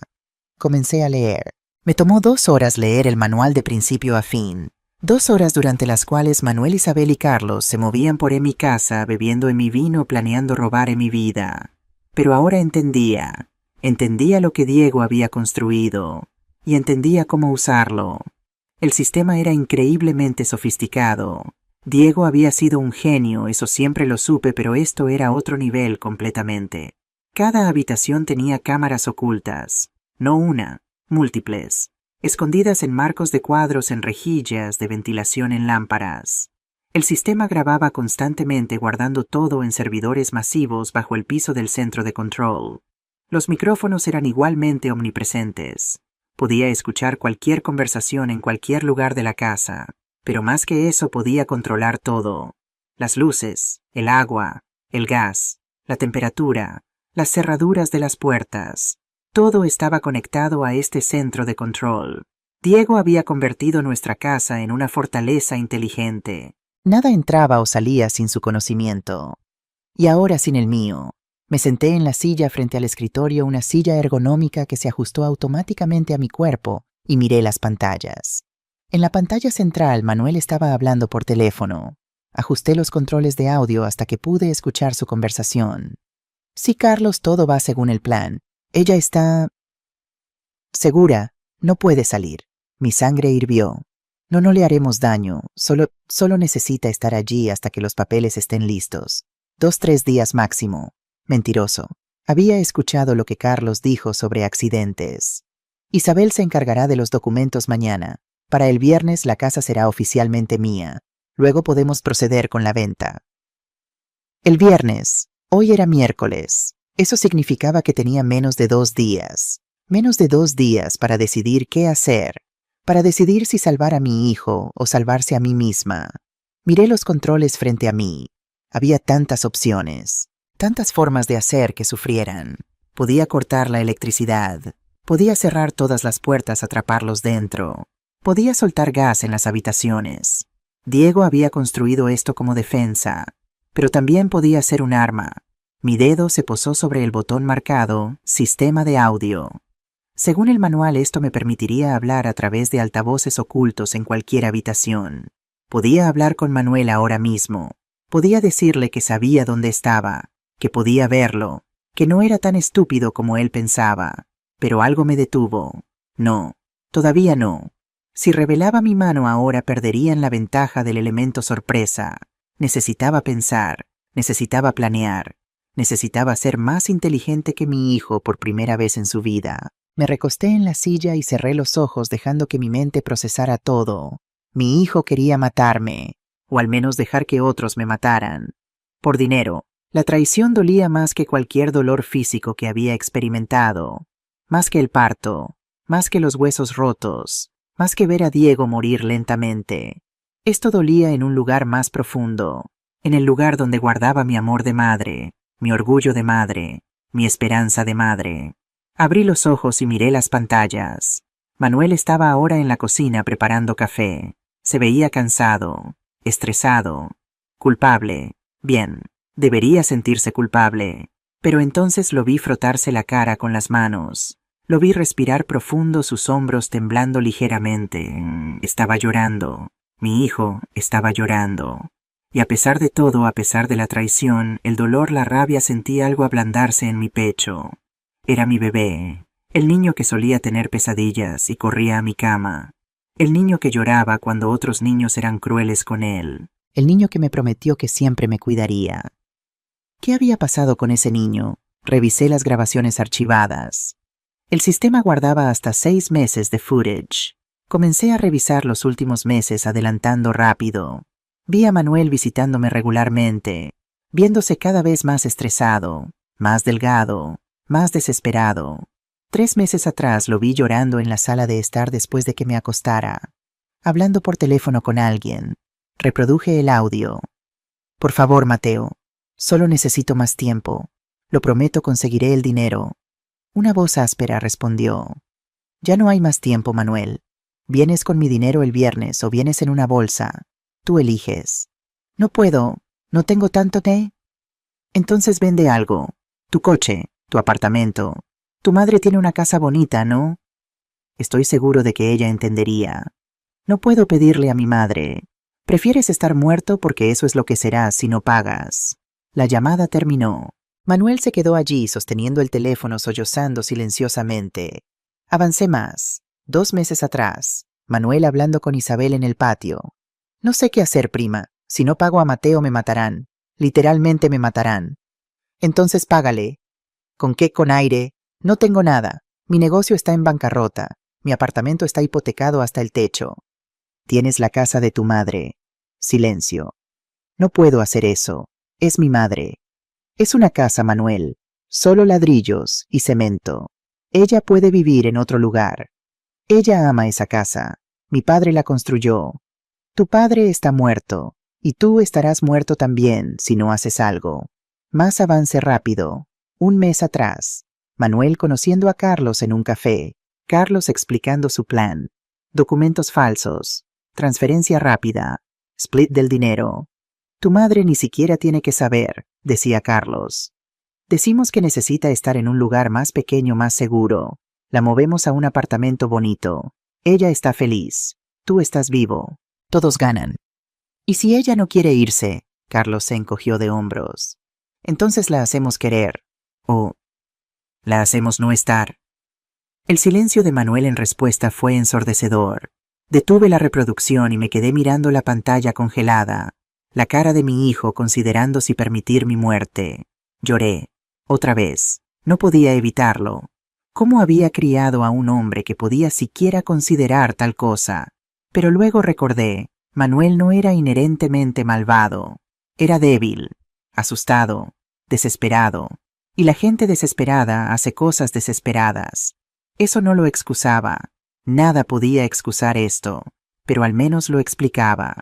Comencé a leer. Me tomó 2 horas leer el manual de principio a fin. 2 horas durante las cuales Manuel, Isabel y Carlos se movían por mi casa, bebiendo en mi vino, planeando robar en mi vida. Pero ahora entendía. Entendía lo que Diego había construido. Y entendía cómo usarlo. El sistema era increíblemente sofisticado. Diego había sido un genio, eso siempre lo supe, pero esto era otro nivel completamente. Cada habitación tenía cámaras ocultas. No una, múltiples. Escondidas en marcos de cuadros, en rejillas de ventilación, en lámparas. El sistema grababa constantemente, guardando todo en servidores masivos bajo el piso del centro de control. Los micrófonos eran igualmente omnipresentes. Podía escuchar cualquier conversación en cualquier lugar de la casa, pero más que eso podía controlar todo. Las luces, el agua, el gas, la temperatura, las cerraduras de las puertas. Todo estaba conectado a este centro de control. Diego había convertido nuestra casa en una fortaleza inteligente. Nada entraba o salía sin su conocimiento. Y ahora sin el mío. Me senté en la silla frente al escritorio, una silla ergonómica que se ajustó automáticamente a mi cuerpo, y miré las pantallas. En la pantalla central, Manuel estaba hablando por teléfono. Ajusté los controles de audio hasta que pude escuchar su conversación. Sí, Carlos, todo va según el plan. Ella está segura, no puede salir. Mi sangre hirvió. No le haremos daño, solo necesita estar allí hasta que los papeles estén listos. 2-3 días máximo. Mentiroso. Había escuchado lo que Carlos dijo sobre accidentes. Isabel se encargará de los documentos mañana. Para el viernes la casa será oficialmente mía. Luego podemos proceder con la venta. El viernes. Hoy era miércoles. Eso significaba que tenía menos de 2 días. Menos de 2 días para decidir qué hacer. Para decidir si salvar a mi hijo o salvarse a mí misma. Miré los controles frente a mí. Había tantas opciones. Tantas formas de hacer que sufrieran. Podía cortar la electricidad. Podía cerrar todas las puertas, atraparlos dentro. Podía soltar gas en las habitaciones. Diego había construido esto como defensa, pero también podía ser un arma. Mi dedo se posó sobre el botón marcado Sistema de audio. Según el manual, esto me permitiría hablar a través de altavoces ocultos en cualquier habitación. Podía hablar con Manuel ahora mismo. Podía decirle que sabía dónde estaba, que podía verlo, que no era tan estúpido como él pensaba. Pero algo me detuvo. No, todavía no. Si revelaba mi mano ahora, perderían la ventaja del elemento sorpresa. Necesitaba pensar, necesitaba planear, necesitaba ser más inteligente que mi hijo por primera vez en su vida. Me recosté en la silla y cerré los ojos, dejando que mi mente procesara todo. Mi hijo quería matarme, o al menos dejar que otros me mataran. Por dinero. La traición dolía más que cualquier dolor físico que había experimentado. Más que el parto, más que los huesos rotos, más que ver a Diego morir lentamente. Esto dolía en un lugar más profundo, en el lugar donde guardaba mi amor de madre, mi orgullo de madre, mi esperanza de madre. Abrí los ojos y miré las pantallas. Manuel estaba ahora en la cocina preparando café. Se veía cansado, estresado, culpable. Bien, debería sentirse culpable. Pero entonces lo vi frotarse la cara con las manos. Lo vi respirar profundo, sus hombros temblando ligeramente. Estaba llorando. Mi hijo estaba llorando. Y a pesar de todo, a pesar de la traición, el dolor, la rabia, sentí algo ablandarse en mi pecho. Era mi bebé, el niño que solía tener pesadillas y corría a mi cama. El niño que lloraba cuando otros niños eran crueles con él. El niño que me prometió que siempre me cuidaría. ¿Qué había pasado con ese niño? Revisé las grabaciones archivadas. El sistema guardaba hasta 6 meses de footage. Comencé a revisar los últimos meses, adelantando rápido. Vi a Manuel visitándome regularmente, viéndose cada vez más estresado, más delgado, más desesperado. 3 meses atrás lo vi llorando en la sala de estar después de que me acostara. hablando por teléfono con alguien. Reproduje el audio. Por favor, Mateo. Solo necesito más tiempo. Lo prometo, conseguiré el dinero. Una voz áspera respondió. Ya no hay más tiempo, Manuel. Vienes con mi dinero el viernes o vienes en una bolsa. Tú eliges. No puedo. No tengo tanto de... Entonces vende algo. Tu coche, tu apartamento. Tu madre tiene una casa bonita, ¿no? Estoy seguro de que ella entendería. No puedo pedirle a mi madre. Prefieres estar muerto porque eso es lo que serás si no pagas. La llamada terminó. Manuel se quedó allí sosteniendo el teléfono, sollozando silenciosamente. Avancé más. 2 meses atrás. Manuel hablando con Isabel en el patio. No sé qué hacer, prima. Si no pago a Mateo me matarán. Literalmente me matarán. Entonces págale. ¿Con qué? Con aire. No tengo nada. Mi negocio está en bancarrota. Mi apartamento está hipotecado hasta el techo. Tienes la casa de tu madre. Silencio. No puedo hacer eso. Es mi madre. Es una casa, Manuel. Solo ladrillos y cemento. Ella puede vivir en otro lugar. Ella ama esa casa. Mi padre la construyó. Tu padre está muerto. Y tú estarás muerto también si no haces algo. Más avance rápido. 1 mes atrás. Manuel conociendo a Carlos en un café. Carlos explicando su plan. Documentos falsos. Transferencia rápida. Split del dinero. Tu madre ni siquiera tiene que saber, decía Carlos. Decimos que necesita estar en un lugar más pequeño, más seguro. La movemos a un apartamento bonito. Ella está feliz. Tú estás vivo. Todos ganan. ¿Y si ella no quiere irse? Carlos se encogió de hombros. Entonces la hacemos querer. O la hacemos no estar. El silencio de Manuel en respuesta fue ensordecedor. Detuve la reproducción y me quedé mirando la pantalla congelada, la cara de mi hijo considerando si permitir mi muerte. Lloré. Otra vez. No podía evitarlo. ¿Cómo había criado a un hombre que podía siquiera considerar tal cosa? Pero luego recordé, Manuel no era inherentemente malvado. Era débil, asustado, desesperado. Y la gente desesperada hace cosas desesperadas. Eso no lo excusaba. Nada podía excusar esto, pero al menos lo explicaba.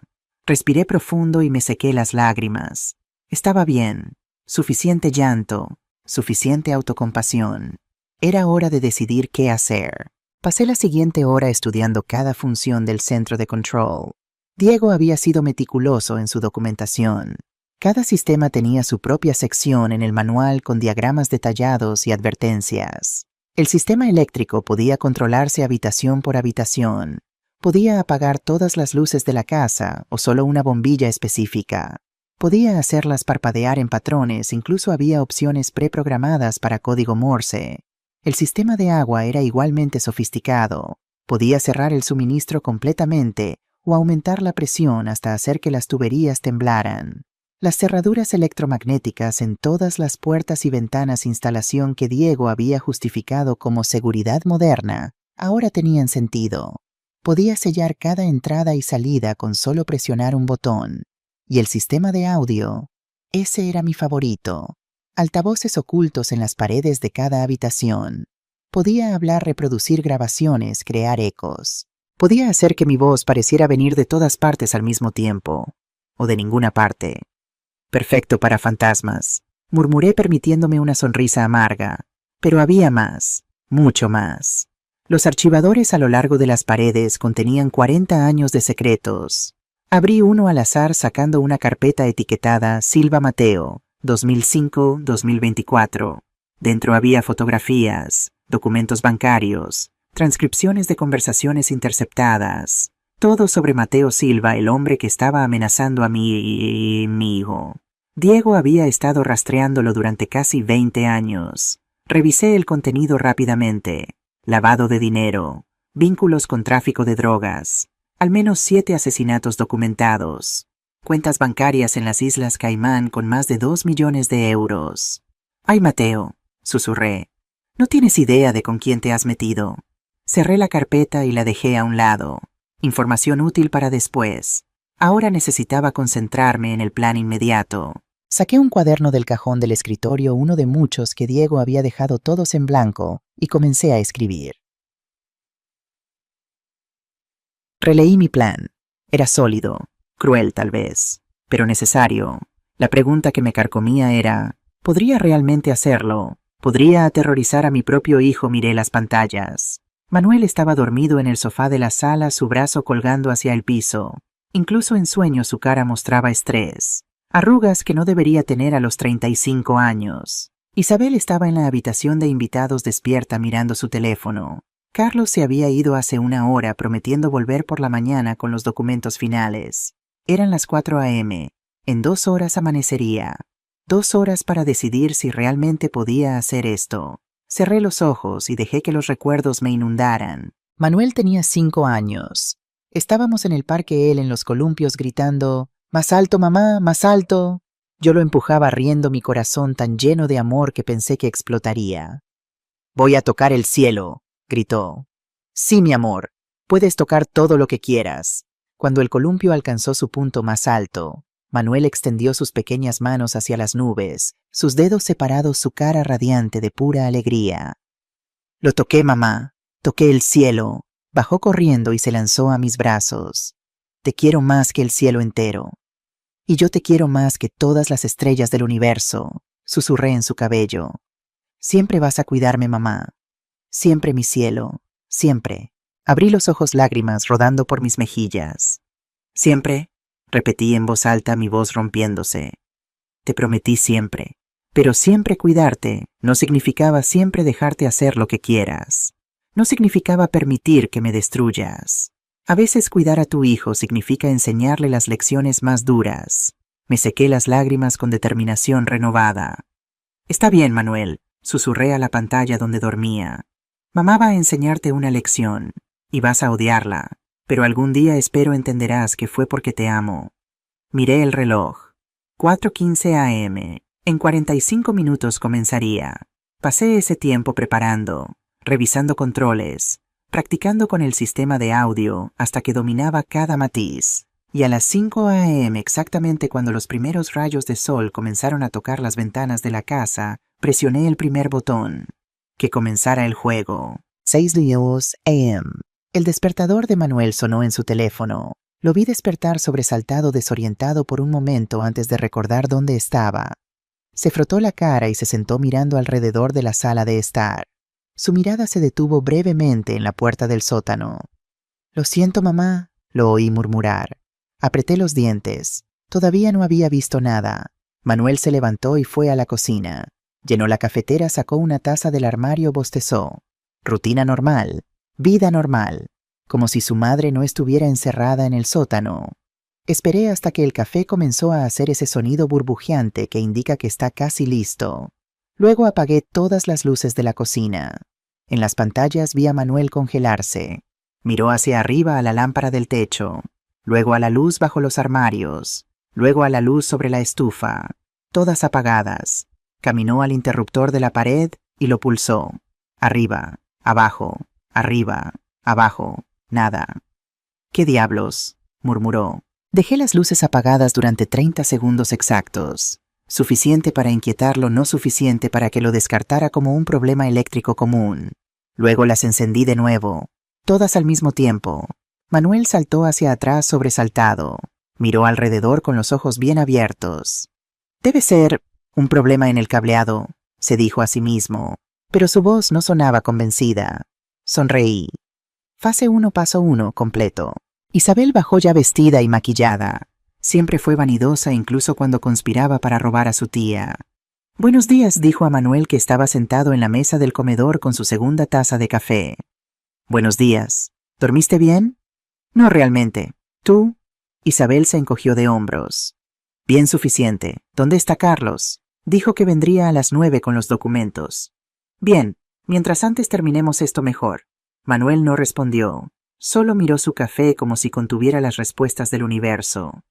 Respiré profundo y me sequé las lágrimas. Estaba bien. Suficiente llanto, suficiente autocompasión. Era hora de decidir qué hacer. Pasé la siguiente hora estudiando cada función del centro de control. Diego había sido meticuloso en su documentación. Cada sistema tenía su propia sección en el manual con diagramas detallados y advertencias. El sistema eléctrico podía controlarse habitación por habitación. Podía apagar todas las luces de la casa o solo una bombilla específica. Podía hacerlas parpadear en patrones, incluso había opciones preprogramadas para código Morse. El sistema de agua era igualmente sofisticado. Podía cerrar el suministro completamente o aumentar la presión hasta hacer que las tuberías temblaran. Las cerraduras electromagnéticas en todas las puertas y ventanas, instalación que Diego había justificado como seguridad moderna, ahora tenían sentido. Podía sellar cada entrada y salida con solo presionar un botón. Y el sistema de audio, ese era mi favorito. Altavoces ocultos en las paredes de cada habitación. Podía hablar, reproducir grabaciones, crear ecos. Podía hacer que mi voz pareciera venir de todas partes al mismo tiempo, o de ninguna parte. Perfecto para fantasmas, murmuré permitiéndome una sonrisa amarga. Pero había más, mucho más. Los archivadores a lo largo de las paredes contenían 40 años de secretos. Abrí uno al azar sacando una carpeta etiquetada Silva Mateo, 2005-2024. Dentro había fotografías, documentos bancarios, transcripciones de conversaciones interceptadas. Todo sobre Mateo Silva, el hombre que estaba amenazando a mi hijo. Diego había estado rastreándolo durante casi 20 años. Revisé el contenido rápidamente. Lavado de dinero, vínculos con tráfico de drogas, al menos 7 asesinatos documentados, cuentas bancarias en las Islas Caimán con más de 2 millones de euros. «Ay, Mateo», susurré, «no tienes idea de con quién te has metido». Cerré la carpeta y la dejé a un lado. Información útil para después. Ahora necesitaba concentrarme en el plan inmediato. Saqué un cuaderno del cajón del escritorio, uno de muchos que Diego había dejado todos en blanco, y comencé a escribir. Releí mi plan. Era sólido, cruel tal vez, pero necesario. La pregunta que me carcomía era, ¿podría realmente hacerlo? ¿Podría aterrorizar a mi propio hijo? Miré las pantallas. Manuel estaba dormido en el sofá de la sala, su brazo colgando hacia el piso. Incluso en sueños su cara mostraba estrés. Arrugas que no debería tener a los 35 años. Isabel estaba en la habitación de invitados despierta mirando su teléfono. Carlos se había ido hace una hora prometiendo volver por la mañana con los documentos finales. Eran las 4 a.m. En 2 horas amanecería. 2 horas para decidir si realmente podía hacer esto. Cerré los ojos y dejé que los recuerdos me inundaran. Manuel tenía 5 años. Estábamos en el parque él en los columpios gritando, «¡Más alto, mamá! ¡Más alto!». Yo lo empujaba riendo, mi corazón tan lleno de amor que pensé que explotaría. «Voy a tocar el cielo», gritó. «Sí, mi amor, puedes tocar todo lo que quieras». Cuando el columpio alcanzó su punto más alto, Manuel extendió sus pequeñas manos hacia las nubes, sus dedos separados, su cara radiante de pura alegría. «Lo toqué, mamá, toqué el cielo». Bajó corriendo y se lanzó a mis brazos. «Te quiero más que el cielo entero». «Y yo te quiero más que todas las estrellas del universo», susurré en su cabello. «Siempre vas a cuidarme, mamá. Siempre, mi cielo, siempre». Abrí los ojos, lágrimas rodando por mis mejillas. «Siempre», repetí en voz alta, mi voz rompiéndose. «Te prometí siempre. Pero siempre cuidarte no significaba siempre dejarte hacer lo que quieras. No significaba permitir que me destruyas. A veces cuidar a tu hijo significa enseñarle las lecciones más duras». Me sequé las lágrimas con determinación renovada. «Está bien, Manuel», susurré a la pantalla donde dormía. «Mamá va a enseñarte una lección, y vas a odiarla, pero algún día espero entenderás que fue porque te amo». Miré el reloj. 4:15 a.m. En 45 minutos comenzaría. Pasé ese tiempo preparando, revisando controles, practicando con el sistema de audio hasta que dominaba cada matiz. Y a las 5 a.m., exactamente cuando los primeros rayos de sol comenzaron a tocar las ventanas de la casa, presioné el primer botón. Que comenzara el juego. 6:00 a.m. El despertador de Manuel sonó en su teléfono. Lo vi despertar sobresaltado, desorientado por un momento antes de recordar dónde estaba. Se frotó la cara y se sentó mirando alrededor de la sala de estar. Su mirada se detuvo brevemente en la puerta del sótano. «Lo siento, mamá», lo oí murmurar. Apreté los dientes. Todavía no había visto nada. Manuel se levantó y fue a la cocina. Llenó la cafetera, sacó una taza del armario, bostezó. Rutina normal, vida normal, como si su madre no estuviera encerrada en el sótano. Esperé hasta que el café comenzó a hacer ese sonido burbujeante que indica que está casi listo. Luego apagué todas las luces de la cocina. En las pantallas vi a Manuel congelarse. Miró hacia arriba a la lámpara del techo, luego a la luz bajo los armarios, luego a la luz sobre la estufa, todas apagadas. Caminó al interruptor de la pared y lo pulsó. Arriba, abajo, arriba, abajo, nada. «¿Qué diablos?», murmuró. Dejé las luces apagadas durante 30 segundos exactos. Suficiente para inquietarlo, no suficiente para que lo descartara como un problema eléctrico común. Luego las encendí de nuevo, todas al mismo tiempo. Manuel saltó hacia atrás sobresaltado. Miró alrededor con los ojos bien abiertos. «Debe ser un problema en el cableado», se dijo a sí mismo, pero su voz no sonaba convencida. Sonreí. Fase 1, paso 1, completo. Isabel bajó ya vestida y maquillada. Siempre fue vanidosa, incluso cuando conspiraba para robar a su tía. «Buenos días», dijo a Manuel, que estaba sentado en la mesa del comedor con su segunda taza de café. «Buenos días. ¿Dormiste bien?» «No realmente. ¿Tú?» Isabel se encogió de hombros. «Bien suficiente. ¿Dónde está Carlos?» «Dijo que vendría a las 9 con los documentos». «Bien, mientras antes terminemos esto mejor». Manuel no respondió. Solo miró su café como si contuviera las respuestas del universo.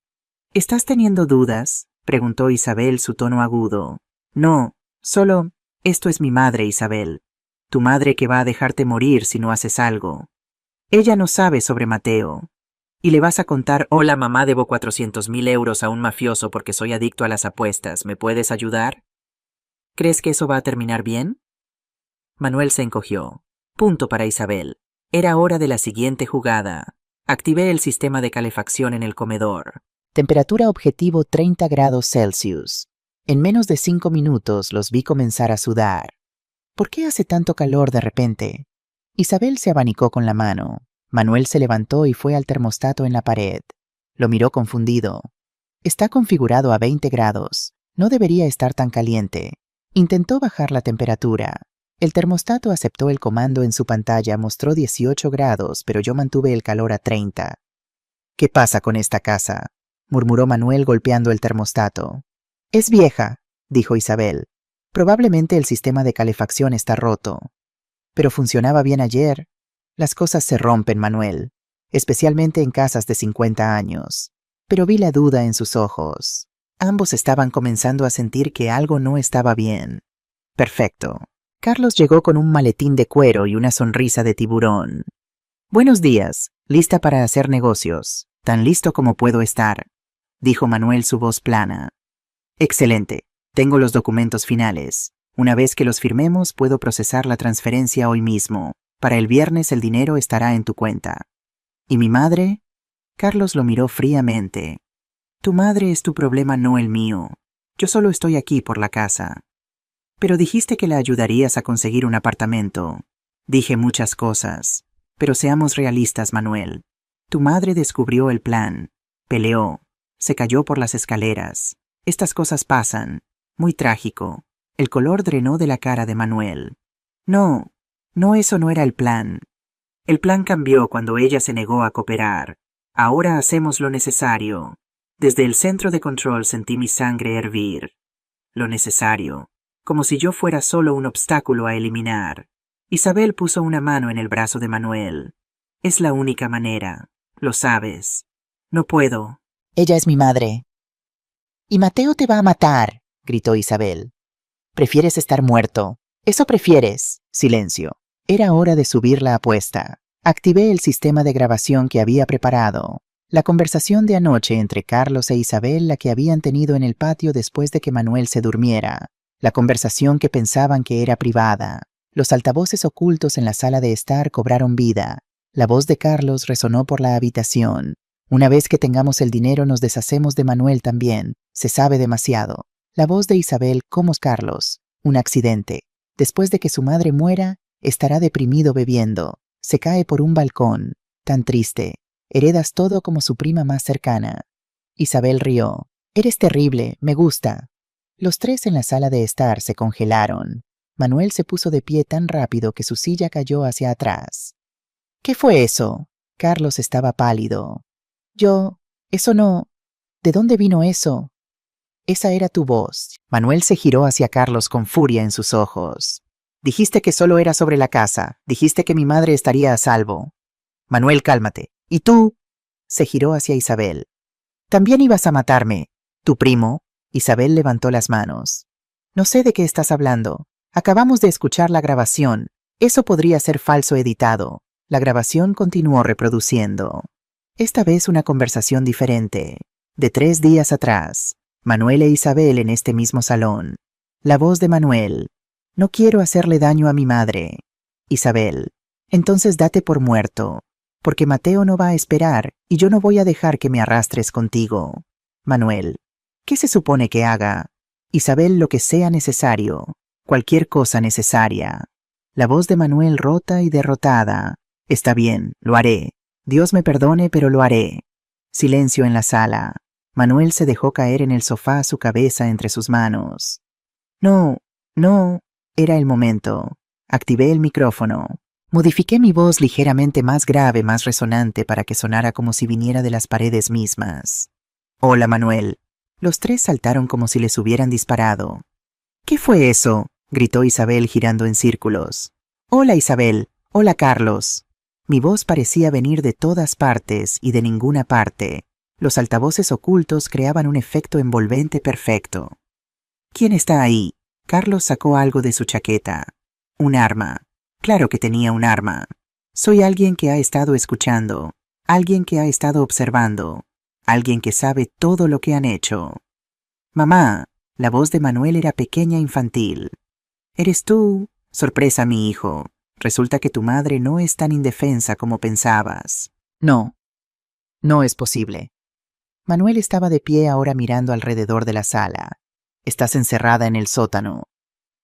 «¿Estás teniendo dudas?», preguntó Isabel, su tono agudo. «No, solo, esto es mi madre, Isabel. Tu madre, que va a dejarte morir si no haces algo. Ella no sabe sobre Mateo. Y le vas a contar: «Hola mamá, debo 400.000 euros a un mafioso porque soy adicto a las apuestas. ¿Me puedes ayudar?» ¿Crees que eso va a terminar bien?» Manuel se encogió. Punto para Isabel. Era hora de la siguiente jugada. Activé el sistema de calefacción en el comedor. Temperatura objetivo 30 grados Celsius. En menos de 5 minutos los vi comenzar a sudar. ¿Por qué hace tanto calor de repente? Isabel se abanicó con la mano. Manuel se levantó y fue al termostato en la pared. Lo miró confundido. Está configurado a 20 grados. No debería estar tan caliente. Intentó bajar la temperatura. El termostato aceptó el comando en su pantalla, mostró 18 grados, pero yo mantuve el calor a 30. ¿Qué pasa con esta casa?, murmuró Manuel golpeando el termostato. Es vieja, dijo Isabel. Probablemente el sistema de calefacción está roto. Pero funcionaba bien ayer. Las cosas se rompen, Manuel, especialmente en casas de 50 años. Pero vi la duda en sus ojos. Ambos estaban comenzando a sentir que algo no estaba bien. Perfecto. Carlos llegó con un maletín de cuero y una sonrisa de tiburón. Buenos días, lista para hacer negocios. Tan listo como puedo estar, dijo Manuel, su voz plana. Excelente. Tengo los documentos finales. Una vez que los firmemos, puedo procesar la transferencia hoy mismo. Para el viernes el dinero estará en tu cuenta. ¿Y mi madre? Carlos lo miró fríamente. Tu madre es tu problema, no el mío. Yo solo estoy aquí por la casa. Pero dijiste que la ayudarías a conseguir un apartamento. Dije muchas cosas. Pero seamos realistas, Manuel. Tu madre descubrió el plan. Peleó. Se cayó por las escaleras. Estas cosas pasan. Muy trágico. El color drenó de la cara de Manuel. No, eso no era el plan. El plan cambió cuando ella se negó a cooperar. Ahora hacemos lo necesario. Desde el centro de control sentí mi sangre hervir. Lo necesario. Como si yo fuera solo un obstáculo a eliminar. Isabel puso una mano en el brazo de Manuel. Es la única manera. Lo sabes. No puedo. Ella es mi madre. Y Mateo te va a matar, gritó Isabel. Prefieres estar muerto. Eso prefieres. Silencio. Era hora de subir la apuesta. Activé el sistema de grabación que había preparado. La conversación de anoche entre Carlos e Isabel, la que habían tenido en el patio después de que Manuel se durmiera. La conversación que pensaban que era privada. Los altavoces ocultos en la sala de estar cobraron vida. La voz de Carlos resonó por la habitación. Una vez que tengamos el dinero nos deshacemos de Manuel también. Se sabe demasiado. La voz de Isabel, como Carlos. Un accidente. Después de que su madre muera, estará deprimido bebiendo. Se cae por un balcón. Tan triste. Heredas todo como su prima más cercana. Isabel rió. Eres terrible, me gusta. Los tres en la sala de estar se congelaron. Manuel se puso de pie tan rápido que su silla cayó hacia atrás. ¿Qué fue eso? Carlos estaba pálido. Eso no. ¿De dónde vino eso? Esa era tu voz. Manuel se giró hacia Carlos con furia en sus ojos. Dijiste que solo era sobre la casa. Dijiste que mi madre estaría a salvo. Manuel, cálmate. ¿Y tú? Se giró hacia Isabel. También ibas a matarme. ¿Tu primo? Isabel levantó las manos. No sé de qué estás hablando. Acabamos de escuchar la grabación. Eso podría ser falso editado. La grabación continuó reproduciendo. Esta vez una conversación diferente. De 3 días atrás. Manuel e Isabel en este mismo salón. La voz de Manuel. No quiero hacerle daño a mi madre. Isabel. Entonces date por muerto. Porque Mateo no va a esperar y yo no voy a dejar que me arrastres contigo. Manuel. ¿Qué se supone que haga? Isabel, lo que sea necesario. Cualquier cosa necesaria. La voz de Manuel rota y derrotada. Está bien, lo haré. Dios me perdone, pero lo haré. Silencio en la sala. Manuel se dejó caer en el sofá, su cabeza entre sus manos. No. Era el momento. Activé el micrófono. Modifiqué mi voz ligeramente más grave, más resonante, para que sonara como si viniera de las paredes mismas. Hola, Manuel. Los tres saltaron como si les hubieran disparado. ¿Qué fue eso? Gritó Isabel girando en círculos. Hola, Isabel. Hola, Carlos. Mi voz parecía venir de todas partes y de ninguna parte. Los altavoces ocultos creaban un efecto envolvente perfecto. ¿Quién está ahí? Carlos sacó algo de su chaqueta. Un arma. Claro que tenía un arma. Soy alguien que ha estado escuchando. Alguien que ha estado observando. Alguien que sabe todo lo que han hecho. Mamá. La voz de Manuel era pequeña e infantil. ¿Eres tú? Sorpresa, mi hijo. Resulta que tu madre no es tan indefensa como pensabas. No. No es posible. Manuel estaba de pie ahora mirando alrededor de la sala. Estás encerrada en el sótano.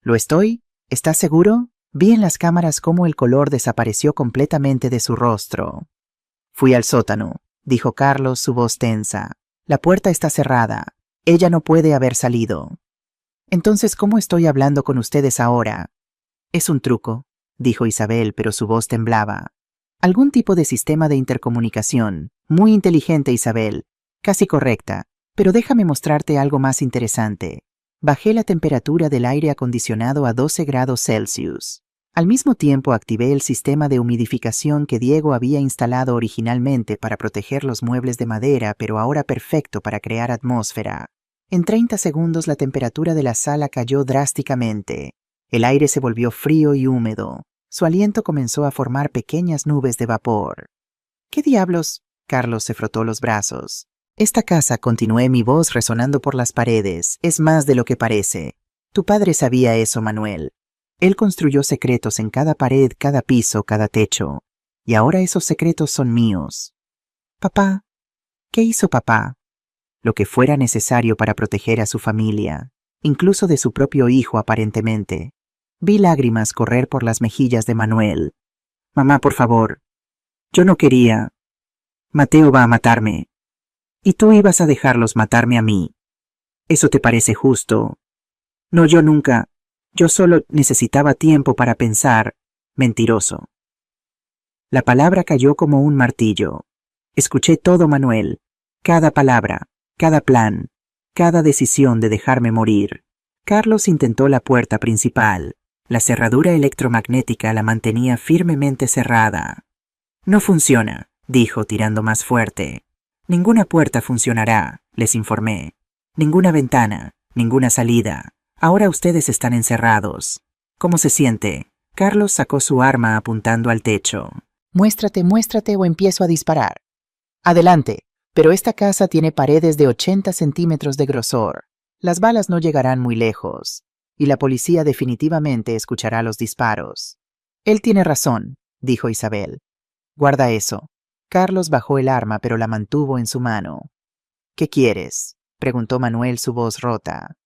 ¿Lo estoy? ¿Estás seguro? Vi en las cámaras cómo el color desapareció completamente de su rostro. Fui al sótano, dijo Carlos, su voz tensa. La puerta está cerrada. Ella no puede haber salido. Entonces, ¿cómo estoy hablando con ustedes ahora? Es un truco, dijo Isabel, pero su voz temblaba. Algún tipo de sistema de intercomunicación. Muy inteligente, Isabel. Casi correcta. Pero déjame mostrarte algo más interesante. Bajé la temperatura del aire acondicionado a 12 grados Celsius. Al mismo tiempo activé el sistema de humidificación que Diego había instalado originalmente para proteger los muebles de madera, pero ahora perfecto para crear atmósfera. En 30 segundos la temperatura de la sala cayó drásticamente. El aire se volvió frío y húmedo. Su aliento comenzó a formar pequeñas nubes de vapor. ¿Qué diablos? Carlos se frotó los brazos. Esta casa, continué mi voz resonando por las paredes, es más de lo que parece. Tu padre sabía eso, Manuel. Él construyó secretos en cada pared, cada piso, cada techo. Y ahora esos secretos son míos. Papá. ¿Qué hizo papá? Lo que fuera necesario para proteger a su familia, incluso de su propio hijo aparentemente. Vi lágrimas correr por las mejillas de Manuel. Mamá, por favor. Yo no quería. Mateo va a matarme. Y tú ibas a dejarlos matarme a mí. ¿Eso te parece justo? No, yo nunca. Yo solo necesitaba tiempo para pensar. Mentiroso. La palabra cayó como un martillo. Escuché todo, Manuel. Cada palabra, cada plan, cada decisión de dejarme morir. Carlos intentó la puerta principal. La cerradura electromagnética la mantenía firmemente cerrada. No funciona, dijo tirando más fuerte. Ninguna puerta funcionará, les informé. Ninguna ventana, ninguna salida. Ahora ustedes están encerrados. ¿Cómo se siente? Carlos sacó su arma apuntando al techo. Muéstrate, muéstrate o empiezo a disparar. Adelante, pero esta casa tiene paredes de 80 centímetros de grosor. Las balas no llegarán muy lejos, y la policía definitivamente escuchará los disparos. Él tiene razón, dijo Isabel. Guarda eso. Carlos bajó el arma, pero la mantuvo en su mano. ¿Qué quieres? Preguntó Manuel, su voz rota.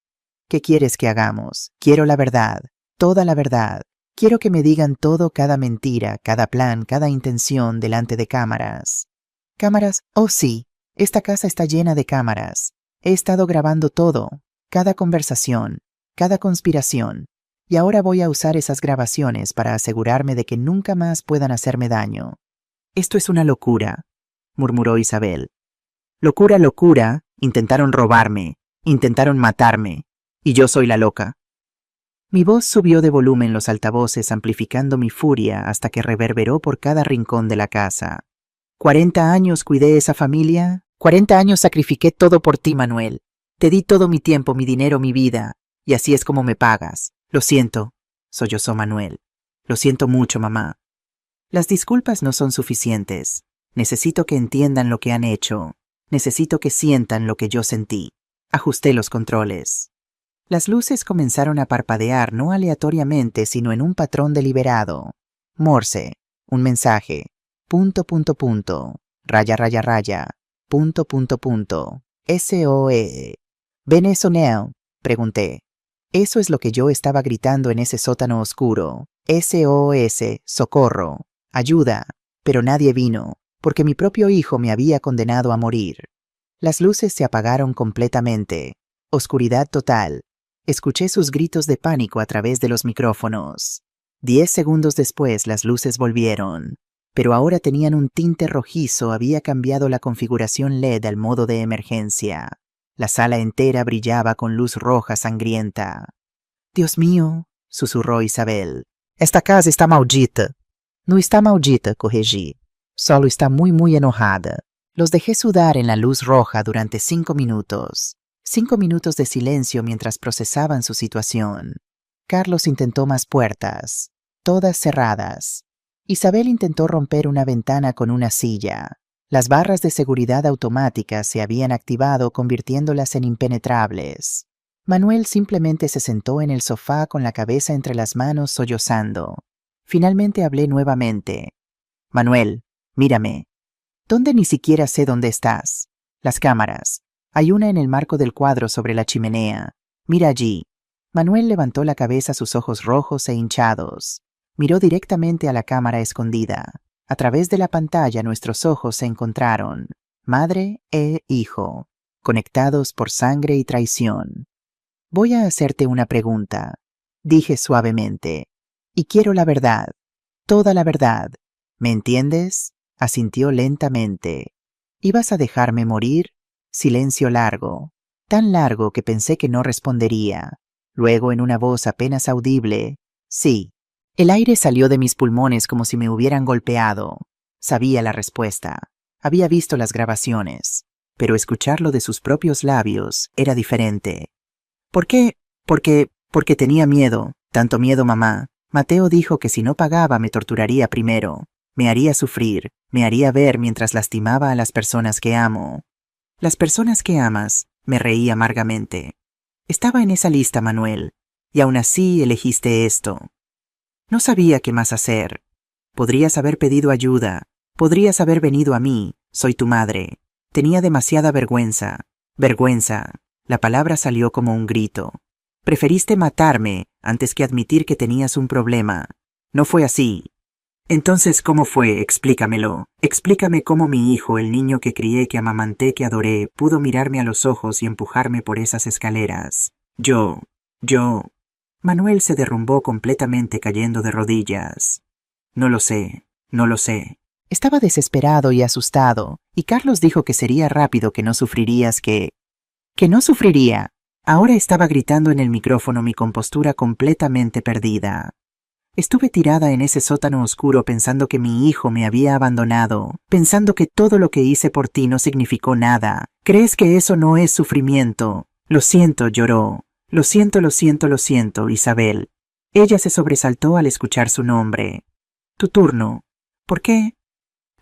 ¿Qué quieres que hagamos? Quiero la verdad, toda la verdad. Quiero que me digan todo, cada mentira, cada plan, cada intención delante de cámaras. ¿Cámaras? Oh, sí. Esta casa está llena de cámaras. He estado grabando todo, cada conversación, cada conspiración. Y ahora voy a usar esas grabaciones para asegurarme de que nunca más puedan hacerme daño. Esto es una locura, murmuró Isabel. Locura, locura. Intentaron robarme, intentaron matarme. Y yo soy la loca. Mi voz subió de volumen los altavoces, amplificando mi furia hasta que reverberó por cada rincón de la casa. 40 años cuidé esa familia. 40 años sacrifiqué todo por ti, Manuel. Te di todo mi tiempo, mi dinero, mi vida. Y así es como me pagas. Lo siento, sollozó Manuel. Lo siento mucho, mamá. Las disculpas no son suficientes. Necesito que entiendan lo que han hecho. Necesito que sientan lo que yo sentí. Ajusté los controles. Las luces comenzaron a parpadear no aleatoriamente, sino en un patrón deliberado. Morse, un mensaje. Punto, punto, punto. Raya, raya, raya. Punto, punto, punto. SOE. ¿Ven eso, Neo? Pregunté. Eso es lo que yo estaba gritando en ese sótano oscuro. SOS, socorro, ayuda. Pero nadie vino, porque mi propio hijo me había condenado a morir. Las luces se apagaron completamente. Oscuridad total. Escuché sus gritos de pánico a través de los micrófonos. 10 segundos después las luces volvieron, pero ahora tenían un tinte rojizo. Había cambiado la configuración LED al modo de emergencia. La sala entera brillaba con luz roja sangrienta. Dios mío, susurró Isabel. Esta casa está maldita. No está maldita, corregí. Solo está muy enojada. Los dejé sudar en la luz roja durante 5 minutos. 5 minutos de silencio mientras procesaban su situación. Carlos intentó más puertas, todas cerradas. Isabel intentó romper una ventana con una silla. Las barras de seguridad automáticas se habían activado, convirtiéndolas en impenetrables. Manuel simplemente se sentó en el sofá con la cabeza entre las manos, sollozando. Finalmente hablé nuevamente. Manuel, mírame. ¿Dónde? Ni siquiera sé dónde estás. Las cámaras. Hay una en el marco del cuadro sobre la chimenea. Mira allí. Manuel levantó la cabeza, sus ojos rojos e hinchados. Miró directamente a la cámara escondida. A través de la pantalla nuestros ojos se encontraron, madre e hijo, conectados por sangre y traición. Voy a hacerte una pregunta, dije suavemente, y quiero la verdad, toda la verdad. ¿Me entiendes? Asintió lentamente. ¿Ibas a dejarme morir? Silencio largo, tan largo que pensé que no respondería. Luego, en una voz apenas audible, sí. El aire salió de mis pulmones como si me hubieran golpeado. Sabía la respuesta. Había visto las grabaciones. Pero escucharlo de sus propios labios era diferente. ¿Por qué? Porque tenía miedo. Tanto miedo, mamá. Mateo dijo que si no pagaba me torturaría primero. Me haría sufrir. Me haría ver mientras lastimaba a las personas que amo. Las personas que amas, me reí amargamente. Estaba en esa lista, Manuel. Y aún así elegiste esto. No sabía qué más hacer. Podrías haber pedido ayuda. Podrías haber venido a mí. Soy tu madre. Tenía demasiada vergüenza. Vergüenza. La palabra salió como un grito. Preferiste matarme antes que admitir que tenías un problema. No fue así. Entonces, ¿cómo fue? Explícamelo. Explícame cómo mi hijo, el niño que crié, que amamanté, que adoré, pudo mirarme a los ojos y empujarme por esas escaleras. Yo. Manuel se derrumbó completamente, cayendo de rodillas. No lo sé. Estaba desesperado y asustado, y Carlos dijo que sería rápido, que no sufrirías, que no sufriría. Ahora estaba gritando en el micrófono, mi compostura completamente perdida. Estuve tirada en ese sótano oscuro pensando que mi hijo me había abandonado, pensando que todo lo que hice por ti no significó nada. ¿Crees que eso no es sufrimiento? Lo siento, lloró. Lo siento, Isabel. Ella se sobresaltó al escuchar su nombre. Tu turno. ¿Por qué?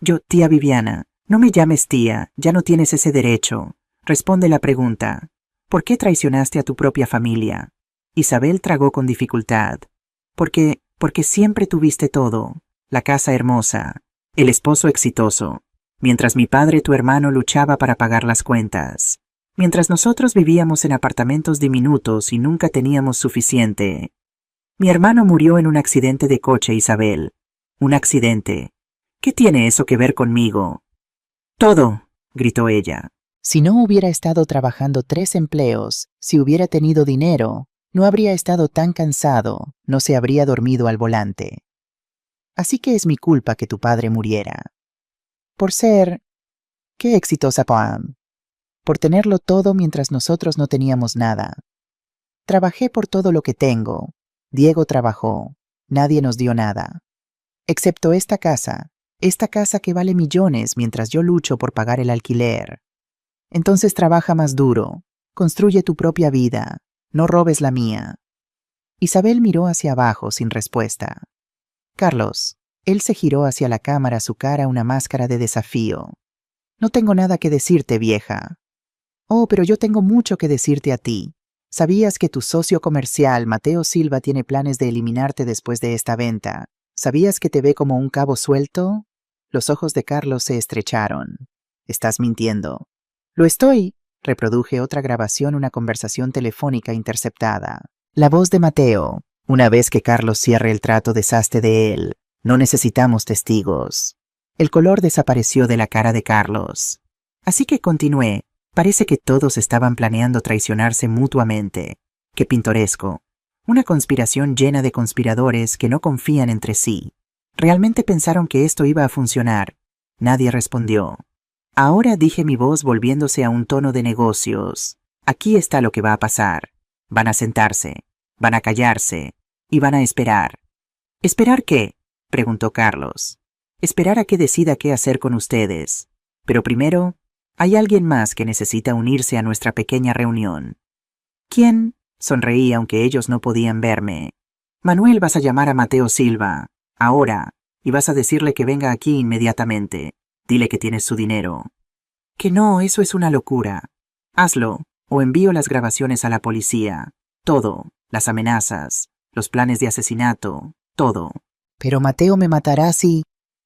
Yo, tía Viviana. No me llames tía, ya no tienes ese derecho. Responde la pregunta. ¿Por qué traicionaste a tu propia familia? Isabel tragó con dificultad. Porque siempre tuviste todo. La casa hermosa, el esposo exitoso. Mientras mi padre, tu hermano, luchaba para pagar las cuentas. Mientras nosotros vivíamos en apartamentos diminutos y nunca teníamos suficiente. Mi hermano murió en un accidente de coche, Isabel. Un accidente. ¿Qué tiene eso que ver conmigo? Todo, gritó ella. Si no hubiera estado trabajando 3 empleos, si hubiera tenido dinero, no habría estado tan cansado, no se habría dormido al volante. Así que es mi culpa que tu padre muriera. Por ser... ¡Qué exitosa, Pam! Por tenerlo todo mientras nosotros no teníamos nada. Trabajé por todo lo que tengo. Diego trabajó. Nadie nos dio nada. Excepto esta casa que vale millones mientras yo lucho por pagar el alquiler. Entonces trabaja más duro. Construye tu propia vida. No robes la mía. Isabel miró hacia abajo sin respuesta. Carlos. Él se giró hacia la cámara, su cara una máscara de desafío. No tengo nada que decirte, vieja. Oh, pero yo tengo mucho que decirte a ti. ¿Sabías que tu socio comercial, Mateo Silva, tiene planes de eliminarte después de esta venta? ¿Sabías que te ve como un cabo suelto? Los ojos de Carlos se estrecharon. Estás mintiendo. Lo estoy. Reproduje otra grabación, una conversación telefónica interceptada. La voz de Mateo. Una vez que Carlos cierre el trato, deshazte de él. No necesitamos testigos. El color desapareció de la cara de Carlos. Así que continué. Parece que todos estaban planeando traicionarse mutuamente. Qué pintoresco. Una conspiración llena de conspiradores que no confían entre sí. Realmente pensaron que esto iba a funcionar. Nadie respondió. Ahora, dije, mi voz volviéndose a un tono de negocios. Aquí está lo que va a pasar. Van a sentarse, van a callarse y van a esperar. ¿Esperar qué? Preguntó Carlos. Esperar a que decida qué hacer con ustedes. Pero primero, hay alguien más que necesita unirse a nuestra pequeña reunión. ¿Quién? Sonreí aunque ellos no podían verme. Manuel, vas a llamar a Mateo Silva. Ahora. Y vas a decirle que venga aquí inmediatamente. Dile que tienes su dinero. Que no, eso es una locura. Hazlo, o envío las grabaciones a la policía. Todo, las amenazas, los planes de asesinato, todo. Pero Mateo me matará si...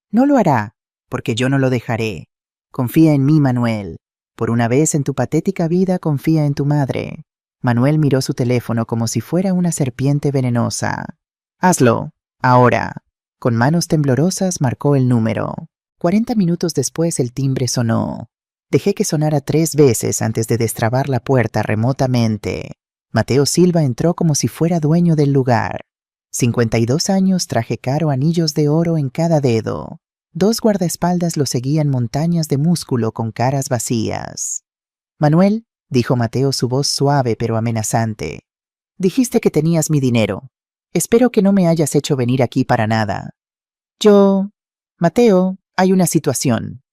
No lo hará, porque yo no lo dejaré. Confía en mí, Manuel. Por una vez en tu patética vida, confía en tu madre. Manuel miró su teléfono como si fuera una serpiente venenosa. Hazlo, ahora. Con manos temblorosas marcó el número. 40 minutos después el timbre sonó. Dejé que sonara 3 veces antes de destrabar la puerta remotamente. Mateo Silva entró como si fuera dueño del lugar. 52 años, traje caro, anillos de oro en cada dedo. 2 guardaespaldas lo seguían, montañas de músculo con caras vacías. Manuel, dijo Mateo, su voz suave pero amenazante. Dijiste que tenías mi dinero. Espero que no me hayas hecho venir aquí para nada. Mateo, hay una situación.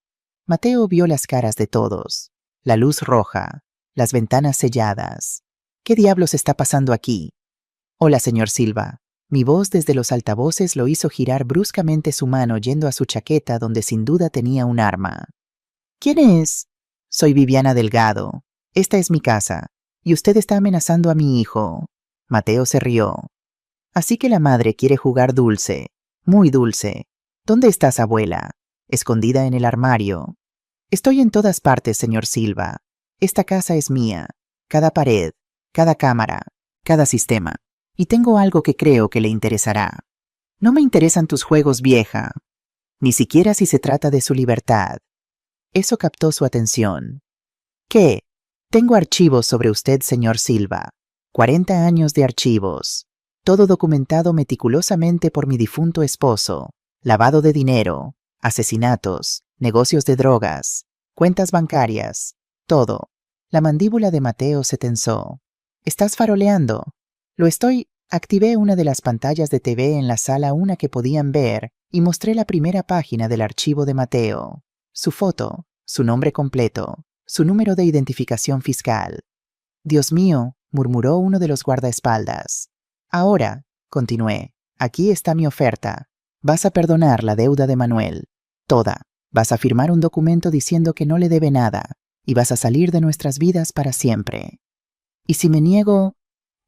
Mateo vio las caras de todos. La luz roja, las ventanas selladas. ¿Qué diablos está pasando aquí? Hola, señor Silva. Mi voz desde los altavoces lo hizo girar bruscamente su mano yendo a su chaqueta donde sin duda tenía un arma. ¿Quién es? Soy Viviana Delgado. Esta es mi casa. Y usted está amenazando a mi hijo. Mateo se rió. Así que la madre quiere jugar dulce. Muy dulce. ¿Dónde estás, abuela? Escondida en el armario. Estoy en todas partes, señor Silva. Esta casa es mía. Cada pared, cada cámara, cada sistema. Y tengo algo que creo que le interesará. No me interesan tus juegos, vieja. Ni siquiera si se trata de su libertad. Eso captó su atención. ¿Qué? Tengo archivos sobre usted, señor Silva. 40 años de archivos. Todo documentado meticulosamente por mi difunto esposo. Lavado de dinero, asesinatos, negocios de drogas, cuentas bancarias, todo. La mandíbula de Mateo se tensó. ¿Estás faroleando? Lo estoy. Activé una de las pantallas de TV en la sala, una que podían ver, y mostré la primera página del archivo de Mateo. Su foto, su nombre completo, su número de identificación fiscal. Dios mío, murmuró uno de los guardaespaldas. Ahora, continué, aquí está mi oferta. Vas a perdonar la deuda de Manuel. Toda. Vas a firmar un documento diciendo que no le debe nada, y vas a salir de nuestras vidas para siempre. ¿Y si me niego?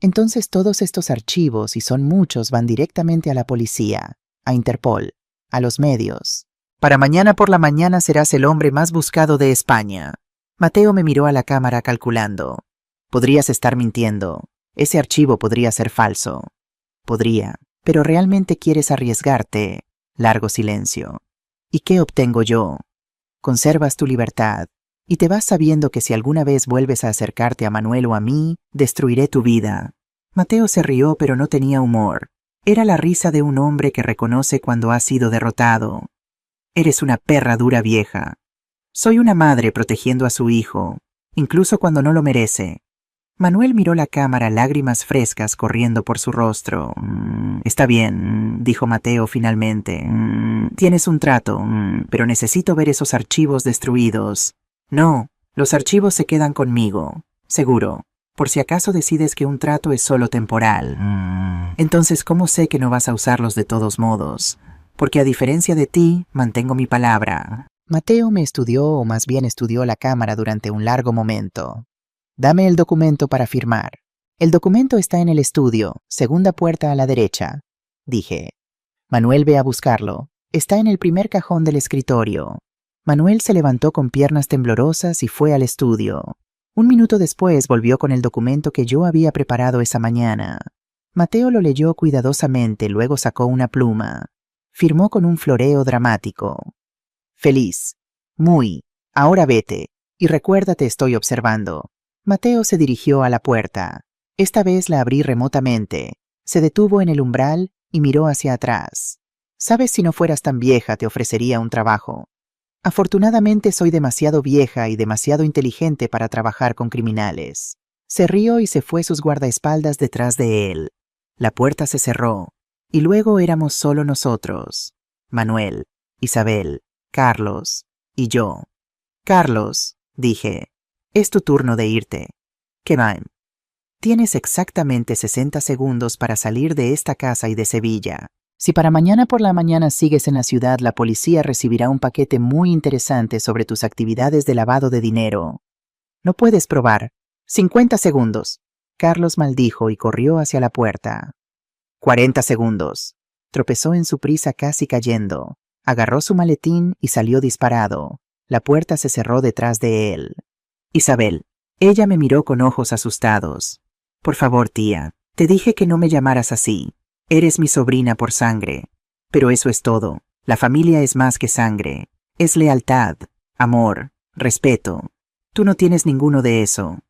Entonces todos estos archivos, y son muchos, van directamente a la policía, a Interpol, a los medios. Para mañana por la mañana serás el hombre más buscado de España. Mateo me miró a la cámara calculando. Podrías estar mintiendo. Ese archivo podría ser falso. Podría. Pero realmente quieres arriesgarte. Largo silencio. ¿Y qué obtengo yo? Conservas tu libertad. Y te vas sabiendo que si alguna vez vuelves a acercarte a Manuel o a mí, destruiré tu vida. Mateo se rió, pero no tenía humor. Era la risa de un hombre que reconoce cuando ha sido derrotado. Eres una perra dura, vieja. Soy una madre protegiendo a su hijo, incluso cuando no lo merece. Manuel miró la cámara, lágrimas frescas corriendo por su rostro. Está bien, dijo Mateo finalmente. Tienes un trato, pero necesito ver esos archivos destruidos. No, los archivos se quedan conmigo, seguro, por si acaso decides que un trato es solo temporal. Entonces, ¿cómo sé que no vas a usarlos de todos modos? Porque a diferencia de ti, mantengo mi palabra. Mateo me estudió, o más bien estudió la cámara durante un largo momento. Dame el documento para firmar. El documento está en el estudio, segunda puerta a la derecha, dije. Manuel, ve a buscarlo. Está en el primer cajón del escritorio. Manuel se levantó con piernas temblorosas y fue al estudio. Un minuto después volvió con el documento que yo había preparado esa mañana. Mateo lo leyó cuidadosamente, luego sacó una pluma. Firmó con un floreo dramático. Feliz. Muy. Ahora vete. Y recuerda, te estoy observando. Mateo se dirigió a la puerta. Esta vez la abrí remotamente. Se detuvo en el umbral y miró hacia atrás. Sabes, si no fueras tan vieja, te ofrecería un trabajo. Afortunadamente soy demasiado vieja y demasiado inteligente para trabajar con criminales. Se rió y se fue, sus guardaespaldas detrás de él. La puerta se cerró, y luego éramos solo nosotros. Manuel, Isabel, Carlos y yo. Carlos, dije, es tu turno de irte. ¿Qué va? Tienes exactamente 60 segundos para salir de esta casa y de Sevilla. Si para mañana por la mañana sigues en la ciudad, la policía recibirá un paquete muy interesante sobre tus actividades de lavado de dinero. No puedes probar. 50 segundos. Carlos maldijo y corrió hacia la puerta. 40 segundos. Tropezó en su prisa, casi cayendo. Agarró su maletín y salió disparado. La puerta se cerró detrás de él. Isabel. Ella me miró con ojos asustados. Por favor, tía, te dije que no me llamaras así. Eres mi sobrina por sangre. Pero eso es todo. La familia es más que sangre. Es lealtad, amor, respeto. Tú no tienes ninguno de eso.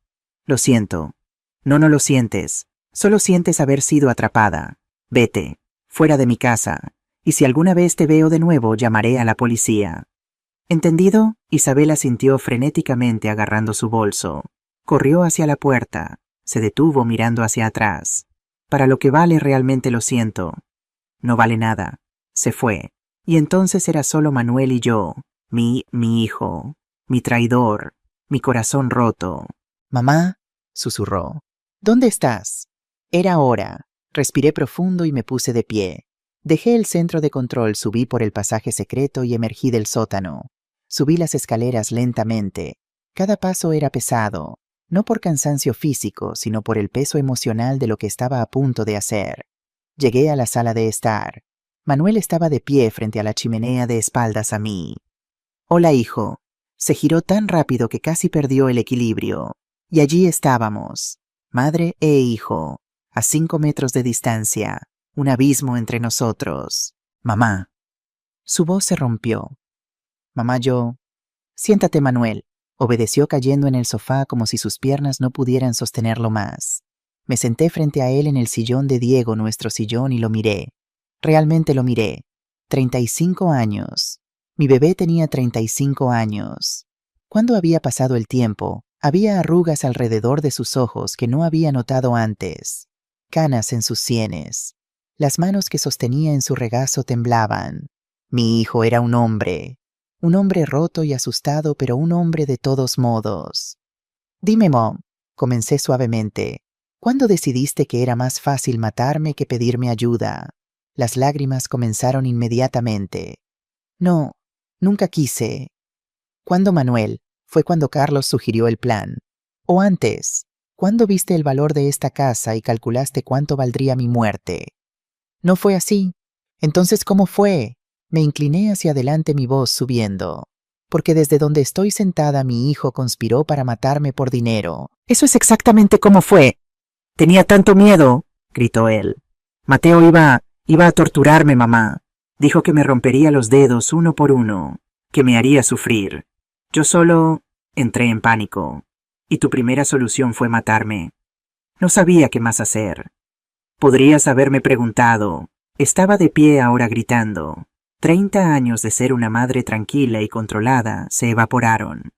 Lo siento. No lo sientes. Solo sientes haber sido atrapada. Vete, fuera de mi casa. Y si alguna vez te veo de nuevo, llamaré a la policía. ¿Entendido? Isabel asintió frenéticamente agarrando su bolso. Corrió hacia la puerta. Se detuvo mirando hacia atrás. Para lo que vale realmente lo siento. No vale nada. Se fue. Y entonces era solo Manuel y yo. Mi hijo. Mi traidor. Mi corazón roto. Mamá, susurró. ¿Dónde estás? Era hora. Respiré profundo y me puse de pie. Dejé el centro de control, subí por el pasaje secreto y emergí del sótano. Subí las escaleras lentamente. Cada paso era pesado, no por cansancio físico, sino por el peso emocional de lo que estaba a punto de hacer. Llegué a la sala de estar. Manuel estaba de pie frente a la chimenea de espaldas a mí. Hola, hijo. Se giró tan rápido que casi perdió el equilibrio. Y allí estábamos, madre e hijo, a 5 metros de distancia, un abismo entre nosotros. Mamá. Su voz se rompió. Mamá, yo... Siéntate, Manuel. Obedeció cayendo en el sofá como si sus piernas no pudieran sostenerlo más. Me senté frente a él en el sillón de Diego, nuestro sillón, y lo miré. Realmente lo miré. 35 años. Mi bebé tenía 35 años. ¿Cuándo había pasado el tiempo? Había arrugas alrededor de sus ojos que no había notado antes. Canas en sus sienes. Las manos que sostenía en su regazo temblaban. Mi hijo era un hombre roto y asustado, pero un hombre de todos modos. Dime, Mom, comencé suavemente, ¿cuándo decidiste que era más fácil matarme que pedirme ayuda? Las lágrimas comenzaron inmediatamente. No, nunca quise. ¿Cuándo, Manuel? Fue cuando Carlos sugirió el plan. O antes, ¿cuándo viste el valor de esta casa y calculaste cuánto valdría mi muerte? No fue así. Entonces, ¿cómo fue? Me incliné hacia adelante, mi voz subiendo. Porque desde donde estoy sentada mi hijo conspiró para matarme por dinero. Eso es exactamente como fue. Tenía tanto miedo, gritó él. Mateo iba a torturarme, mamá. Dijo que me rompería los dedos uno por uno, que me haría sufrir. Yo solo entré en pánico. Y tu primera solución fue matarme. No sabía qué más hacer. Podrías haberme preguntado. Estaba de pie ahora gritando. 30 años de ser una madre tranquila y controlada se evaporaron.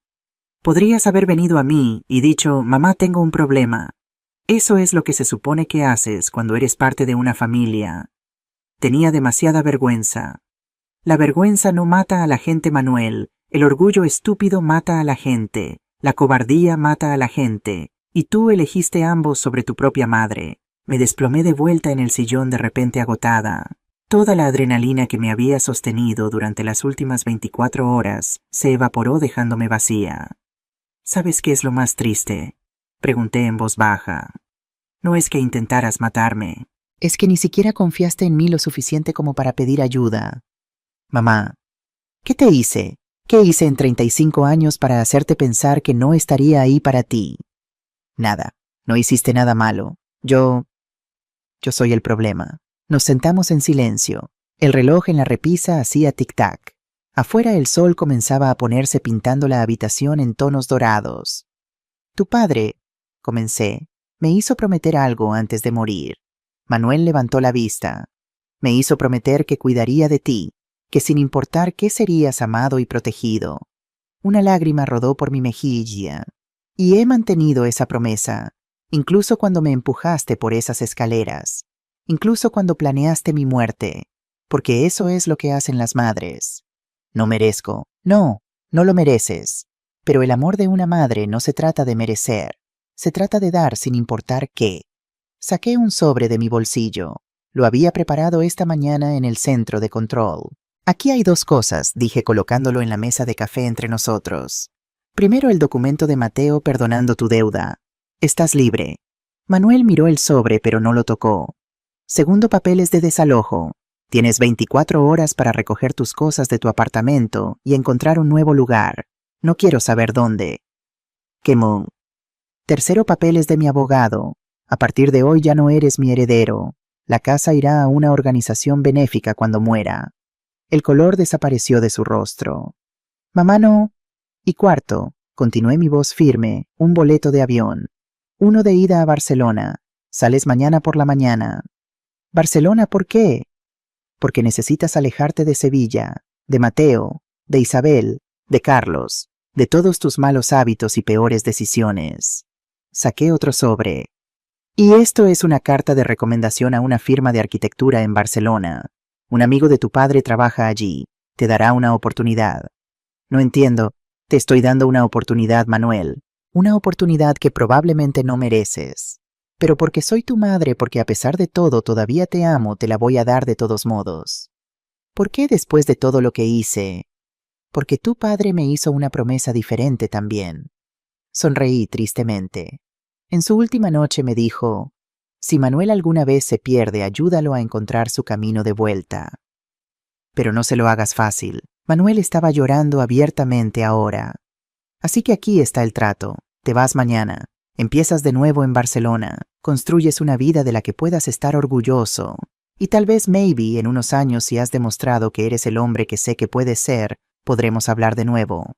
Podrías haber venido a mí y dicho, mamá, tengo un problema. Eso es lo que se supone que haces cuando eres parte de una familia. Tenía demasiada vergüenza. La vergüenza no mata a la gente, Manuel. El orgullo estúpido mata a la gente. La cobardía mata a la gente. Y tú elegiste ambos sobre tu propia madre. Me desplomé de vuelta en el sillón de repente agotada. Toda la adrenalina que me había sostenido durante las últimas 24 horas se evaporó dejándome vacía. ¿Sabes qué es lo más triste? Pregunté en voz baja. No es que intentaras matarme. Es que ni siquiera confiaste en mí lo suficiente como para pedir ayuda. Mamá, ¿qué te hice? ¿Qué hice en 35 años para hacerte pensar que no estaría ahí para ti? Nada, no hiciste nada malo. Yo soy el problema. Nos sentamos en silencio. El reloj en la repisa hacía tic-tac. Afuera el sol comenzaba a ponerse pintando la habitación en tonos dorados. Tu padre, comencé, me hizo prometer algo antes de morir. Manuel levantó la vista. Me hizo prometer que cuidaría de ti, que sin importar qué serías amado y protegido. Una lágrima rodó por mi mejilla. Y he mantenido esa promesa, incluso cuando me empujaste por esas escaleras. Incluso cuando planeaste mi muerte, porque eso es lo que hacen las madres. No merezco. No lo mereces. Pero el amor de una madre no se trata de merecer. Se trata de dar sin importar qué. Saqué un sobre de mi bolsillo. Lo había preparado esta mañana en el centro de control. Aquí hay 2 cosas, dije colocándolo en la mesa de café entre nosotros. Primero, el documento de Mateo perdonando tu deuda. Estás libre. Manuel miró el sobre pero no lo tocó. Segundo, papeles de desalojo. Tienes 24 horas para recoger tus cosas de tu apartamento y encontrar un nuevo lugar. No quiero saber dónde. Quemó. Tercero, papeles de mi abogado. A partir de hoy ya no eres mi heredero. La casa irá a una organización benéfica cuando muera. El color desapareció de su rostro. Mamá, no. Y cuarto, continué mi voz firme, un boleto de avión. Uno de ida a Barcelona. Sales mañana por la mañana. ¿Barcelona por qué? Porque necesitas alejarte de Sevilla, de Mateo, de Isabel, de Carlos, de todos tus malos hábitos y peores decisiones. Saqué otro sobre. Y esto es una carta de recomendación a una firma de arquitectura en Barcelona. Un amigo de tu padre trabaja allí. Te dará una oportunidad. No entiendo. Te estoy dando una oportunidad, Manuel. Una oportunidad que probablemente no mereces. Pero porque soy tu madre, porque a pesar de todo todavía te amo, te la voy a dar de todos modos. ¿Por qué después de todo lo que hice? Porque tu padre me hizo una promesa diferente también. Sonreí tristemente. En su última noche me dijo, si Manuel alguna vez se pierde, ayúdalo a encontrar su camino de vuelta. Pero no se lo hagas fácil. Manuel estaba llorando abiertamente ahora. Así que aquí está el trato. Te vas mañana. Empiezas de nuevo en Barcelona. Construyes una vida de la que puedas estar orgulloso. Y tal vez, maybe, en unos años, si has demostrado que eres el hombre que sé que puedes ser, podremos hablar de nuevo.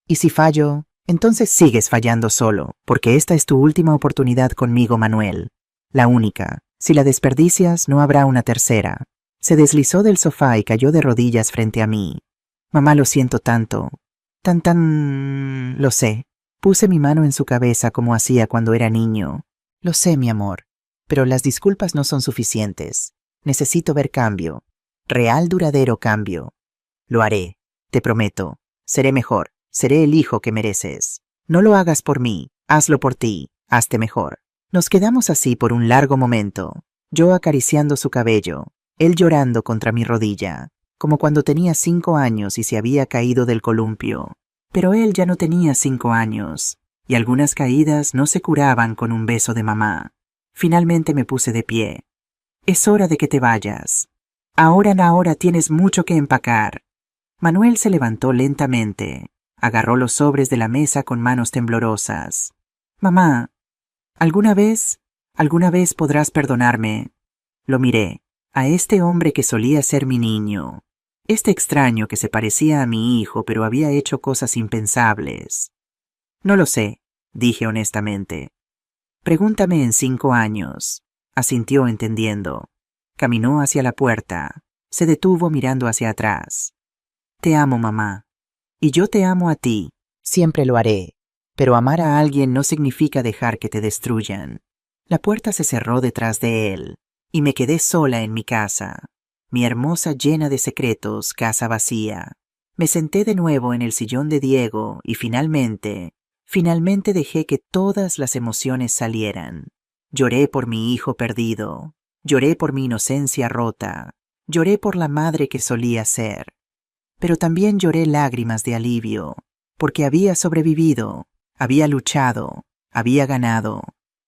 Y si fallo, entonces sigues fallando solo, porque esta es tu última oportunidad conmigo, Manuel. La única. Si la desperdicias, no habrá una tercera. Se deslizó del sofá y cayó de rodillas frente a mí. Mamá, lo siento tanto. Lo sé. Puse mi mano en su cabeza como hacía cuando era niño. Lo sé, mi amor, pero las disculpas no son suficientes. Necesito ver cambio. Real, duradero cambio. Lo haré, te prometo. Seré mejor. Seré el hijo que mereces. No lo hagas por mí, hazlo por ti. Hazte mejor. Nos quedamos así por un largo momento. Yo acariciando su cabello, él llorando contra mi rodilla, como cuando tenía 5 años y se había caído del columpio. Pero él ya no tenía 5 años, y algunas caídas no se curaban con un beso de mamá. Finalmente me puse de pie. Es hora de que te vayas. Ahora tienes mucho que empacar. Manuel se levantó lentamente, agarró los sobres de la mesa con manos temblorosas. Mamá, ¿alguna vez podrás perdonarme? Lo miré, a este hombre que solía ser mi niño. Este extraño que se parecía a mi hijo, pero había hecho cosas impensables. No lo sé, dije honestamente. Pregúntame en 5 años. Asintió entendiendo. Caminó hacia la puerta. Se detuvo mirando hacia atrás. Te amo, mamá. Y yo te amo a ti. Siempre lo haré. Pero amar a alguien no significa dejar que te destruyan. La puerta se cerró detrás de él, y me quedé sola en mi casa. Mi hermosa, llena de secretos, casa vacía. Me senté de nuevo en el sillón de Diego y finalmente dejé que todas las emociones salieran. Lloré por mi hijo perdido. Lloré por mi inocencia rota. Lloré por la madre que solía ser. Pero también lloré lágrimas de alivio, porque había sobrevivido, había luchado, había ganado.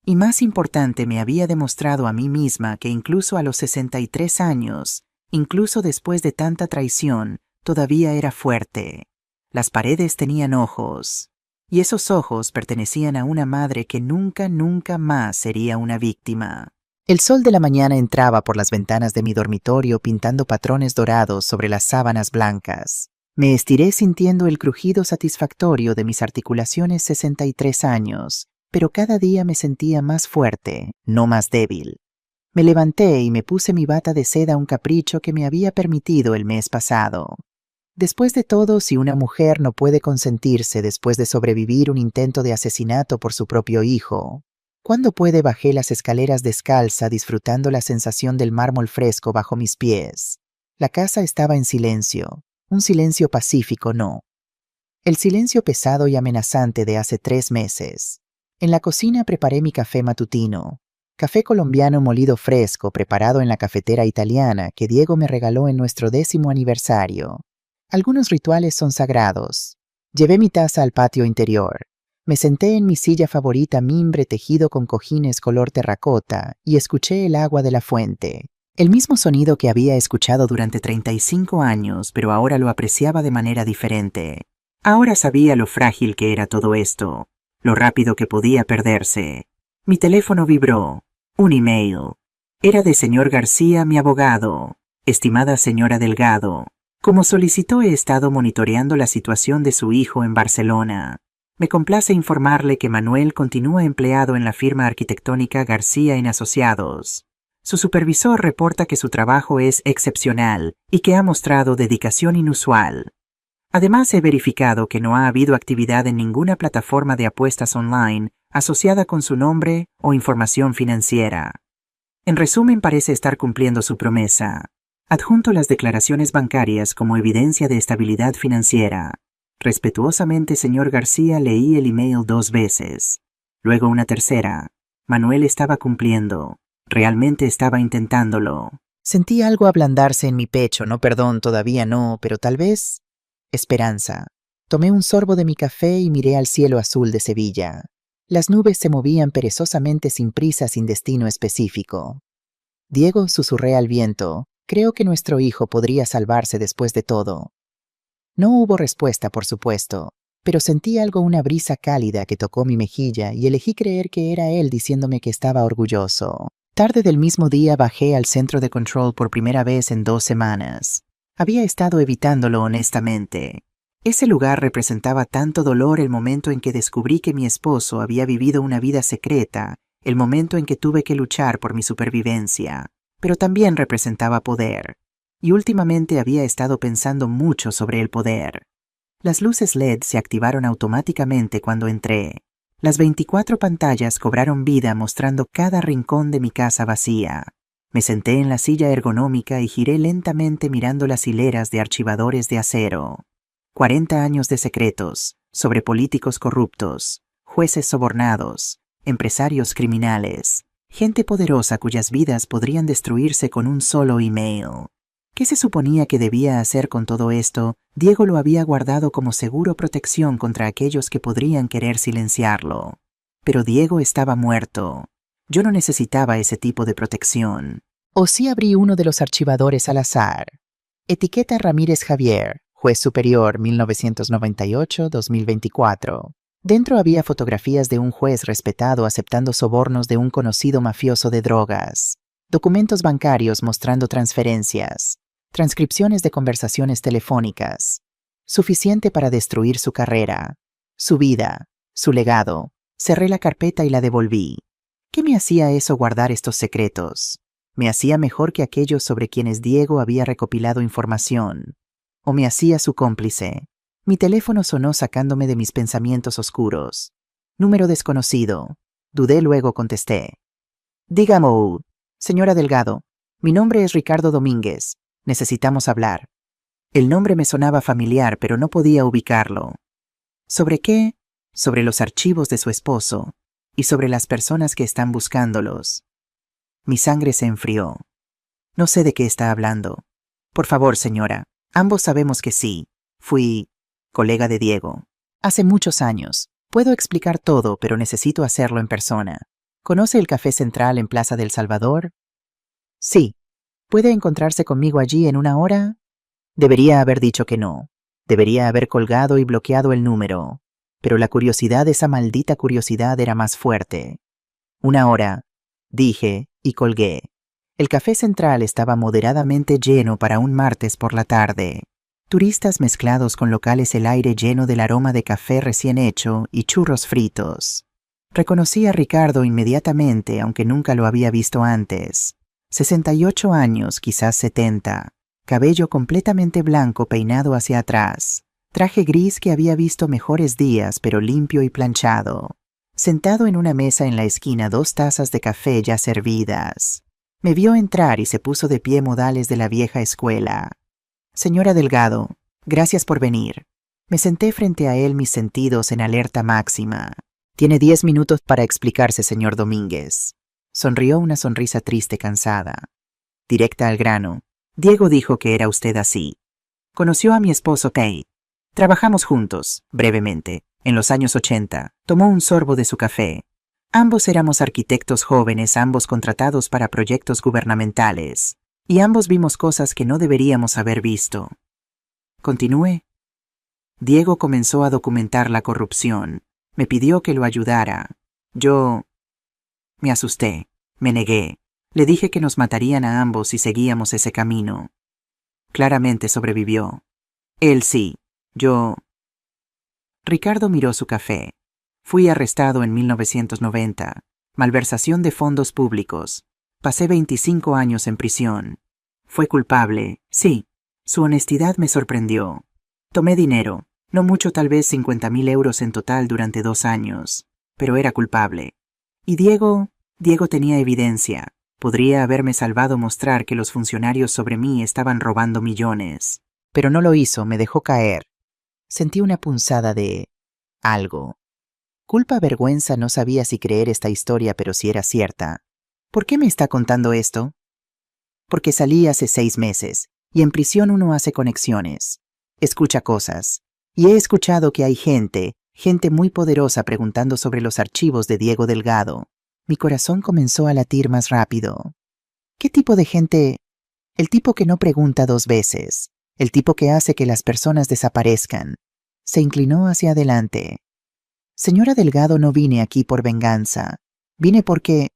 Y más importante, me había demostrado a mí misma que incluso a los 63 años, incluso después de tanta traición, todavía era fuerte. Las paredes tenían ojos, y esos ojos pertenecían a una madre que nunca más sería una víctima. El sol de la mañana entraba por las ventanas de mi dormitorio pintando patrones dorados sobre las sábanas blancas. Me estiré sintiendo el crujido satisfactorio de mis articulaciones 63 años, pero cada día me sentía más fuerte, no más débil. Me levanté y me puse mi bata de seda, un capricho que me había permitido el mes pasado. Después de todo, si una mujer no puede consentirse después de sobrevivir un intento de asesinato por su propio hijo, ¿cuándo puede? Bajé las escaleras descalza, disfrutando la sensación del mármol fresco bajo mis pies. La casa estaba en silencio, un silencio pacífico, no. El silencio pesado y amenazante de hace 3 meses. En la cocina preparé mi café matutino. Café colombiano molido fresco, preparado en la cafetera italiana que Diego me regaló en nuestro 10º aniversario. Algunos rituales son sagrados. Llevé mi taza al patio interior. Me senté en mi silla favorita, mimbre tejido con cojines color terracota, y escuché el agua de la fuente. El mismo sonido que había escuchado durante 35 años, pero ahora lo apreciaba de manera diferente. Ahora sabía lo frágil que era todo esto, lo rápido que podía perderse. Mi teléfono vibró. Un email. Era de señor García, mi abogado. Estimada señora Delgado, como solicitó, he estado monitoreando la situación de su hijo en Barcelona. Me complace informarle que Manuel continúa empleado en la firma arquitectónica García en Asociados. Su supervisor reporta que su trabajo es excepcional y que ha mostrado dedicación inusual. Además, he verificado que no ha habido actividad en ninguna plataforma de apuestas online asociada con su nombre o información financiera. En resumen, parece estar cumpliendo su promesa. Adjunto las declaraciones bancarias como evidencia de estabilidad financiera. Respetuosamente, señor García, leí el email 2 veces. Luego una tercera. Manuel estaba cumpliendo. Realmente estaba intentándolo. Sentí algo ablandarse en mi pecho, no perdón, todavía no, pero tal vez esperanza. Tomé un sorbo de mi café y miré al cielo azul de Sevilla. Las nubes se movían perezosamente sin prisa, sin destino específico. Diego, susurré al viento, creo que nuestro hijo podría salvarse después de todo. No hubo respuesta, por supuesto, pero sentí algo, una brisa cálida que tocó mi mejilla y elegí creer que era él diciéndome que estaba orgulloso. Tarde del mismo día bajé al centro de control por primera vez en 2 semanas. Había estado evitándolo honestamente. Ese lugar representaba tanto dolor, el momento en que descubrí que mi esposo había vivido una vida secreta, el momento en que tuve que luchar por mi supervivencia, pero también representaba poder. Y últimamente había estado pensando mucho sobre el poder. Las luces LED se activaron automáticamente cuando entré. Las 24 pantallas cobraron vida mostrando cada rincón de mi casa vacía. Me senté en la silla ergonómica y giré lentamente mirando las hileras de archivadores de acero. 40 años de secretos, sobre políticos corruptos, jueces sobornados, empresarios criminales, gente poderosa cuyas vidas podrían destruirse con un solo email. ¿Qué se suponía que debía hacer con todo esto? Diego lo había guardado como seguro protección contra aquellos que podrían querer silenciarlo. Pero Diego estaba muerto. Yo no necesitaba ese tipo de protección. O sí abrí uno de los archivadores al azar. Etiqueta Ramírez Javier, Juez Superior 1998-2024. Dentro había fotografías de un juez respetado aceptando sobornos de un conocido mafioso de drogas, documentos bancarios mostrando transferencias, transcripciones de conversaciones telefónicas, suficiente para destruir su carrera, su vida, su legado. Cerré la carpeta y la devolví. ¿Qué me hacía eso guardar estos secretos? ¿Me hacía mejor que aquellos sobre quienes Diego había recopilado información? ¿O me hacía su cómplice? Mi teléfono sonó sacándome de mis pensamientos oscuros. Número desconocido. Dudé, luego contesté. Dígame, señora Delgado, mi nombre es Ricardo Domínguez. Necesitamos hablar. El nombre me sonaba familiar, pero no podía ubicarlo. ¿Sobre qué? Sobre los archivos de su esposo y sobre las personas que están buscándolos. Mi sangre se enfrió. No sé de qué está hablando. Por favor, señora, ambos sabemos que sí. Fui colega de Diego. Hace muchos años. Puedo explicar todo, pero necesito hacerlo en persona. ¿Conoce el Café Central en Plaza del Salvador? Sí. ¿Puede encontrarse conmigo allí en 1 hora? Debería haber dicho que no. Debería haber colgado y bloqueado el número. Pero la curiosidad, esa maldita curiosidad, era más fuerte. 1 hora, dije, y colgué. El Café Central estaba moderadamente lleno para un martes por la tarde. Turistas mezclados con locales, el aire lleno del aroma de café recién hecho y churros fritos. Reconocí a Ricardo inmediatamente, aunque nunca lo había visto antes. 68 años, quizás 70. Cabello completamente blanco peinado hacia atrás. Traje gris que había visto mejores días, pero limpio y planchado. Sentado en una mesa en la esquina, 2 tazas de café ya servidas. Me vio entrar y se puso de pie, modales de la vieja escuela. Señora Delgado, gracias por venir. Me senté frente a él, mis sentidos en alerta máxima. Tiene 10 minutos para explicarse, señor Domínguez. Sonrió, una sonrisa triste, cansada. Directa al grano. Diego dijo que era usted así. Conoció a mi esposo Kate. Trabajamos juntos, brevemente, en los años 80. Tomó un sorbo de su café. Ambos éramos arquitectos jóvenes, ambos contratados para proyectos gubernamentales. Y ambos vimos cosas que no deberíamos haber visto. ¿Continúe? Diego comenzó a documentar la corrupción. Me pidió que lo ayudara. Yo me asusté. Me negué. Le dije que nos matarían a ambos si seguíamos ese camino. Claramente sobrevivió. Él sí. Yo... Ricardo miró su café. Fui arrestado en 1990. Malversación de fondos públicos. Pasé 25 años en prisión. Fue culpable, sí. Su honestidad me sorprendió. Tomé dinero, no mucho, tal vez 50.000 euros en total durante 2 años, pero era culpable. Y Diego tenía evidencia. Podría haberme salvado mostrar que los funcionarios sobre mí estaban robando millones. Pero no lo hizo, me dejó caer. Sentí una punzada de... algo. Culpa, vergüenza, no sabía si creer esta historia, pero si era cierta. ¿Por qué me está contando esto? Porque salí hace 6 meses, y en prisión uno hace conexiones. Escucha cosas. Y he escuchado que hay gente muy poderosa preguntando sobre los archivos de Diego Delgado. Mi corazón comenzó a latir más rápido. ¿Qué tipo de gente? El tipo que no pregunta 2 veces. El tipo que hace que las personas desaparezcan. Se inclinó hacia adelante. Señora Delgado, no vine aquí por venganza. Vine porque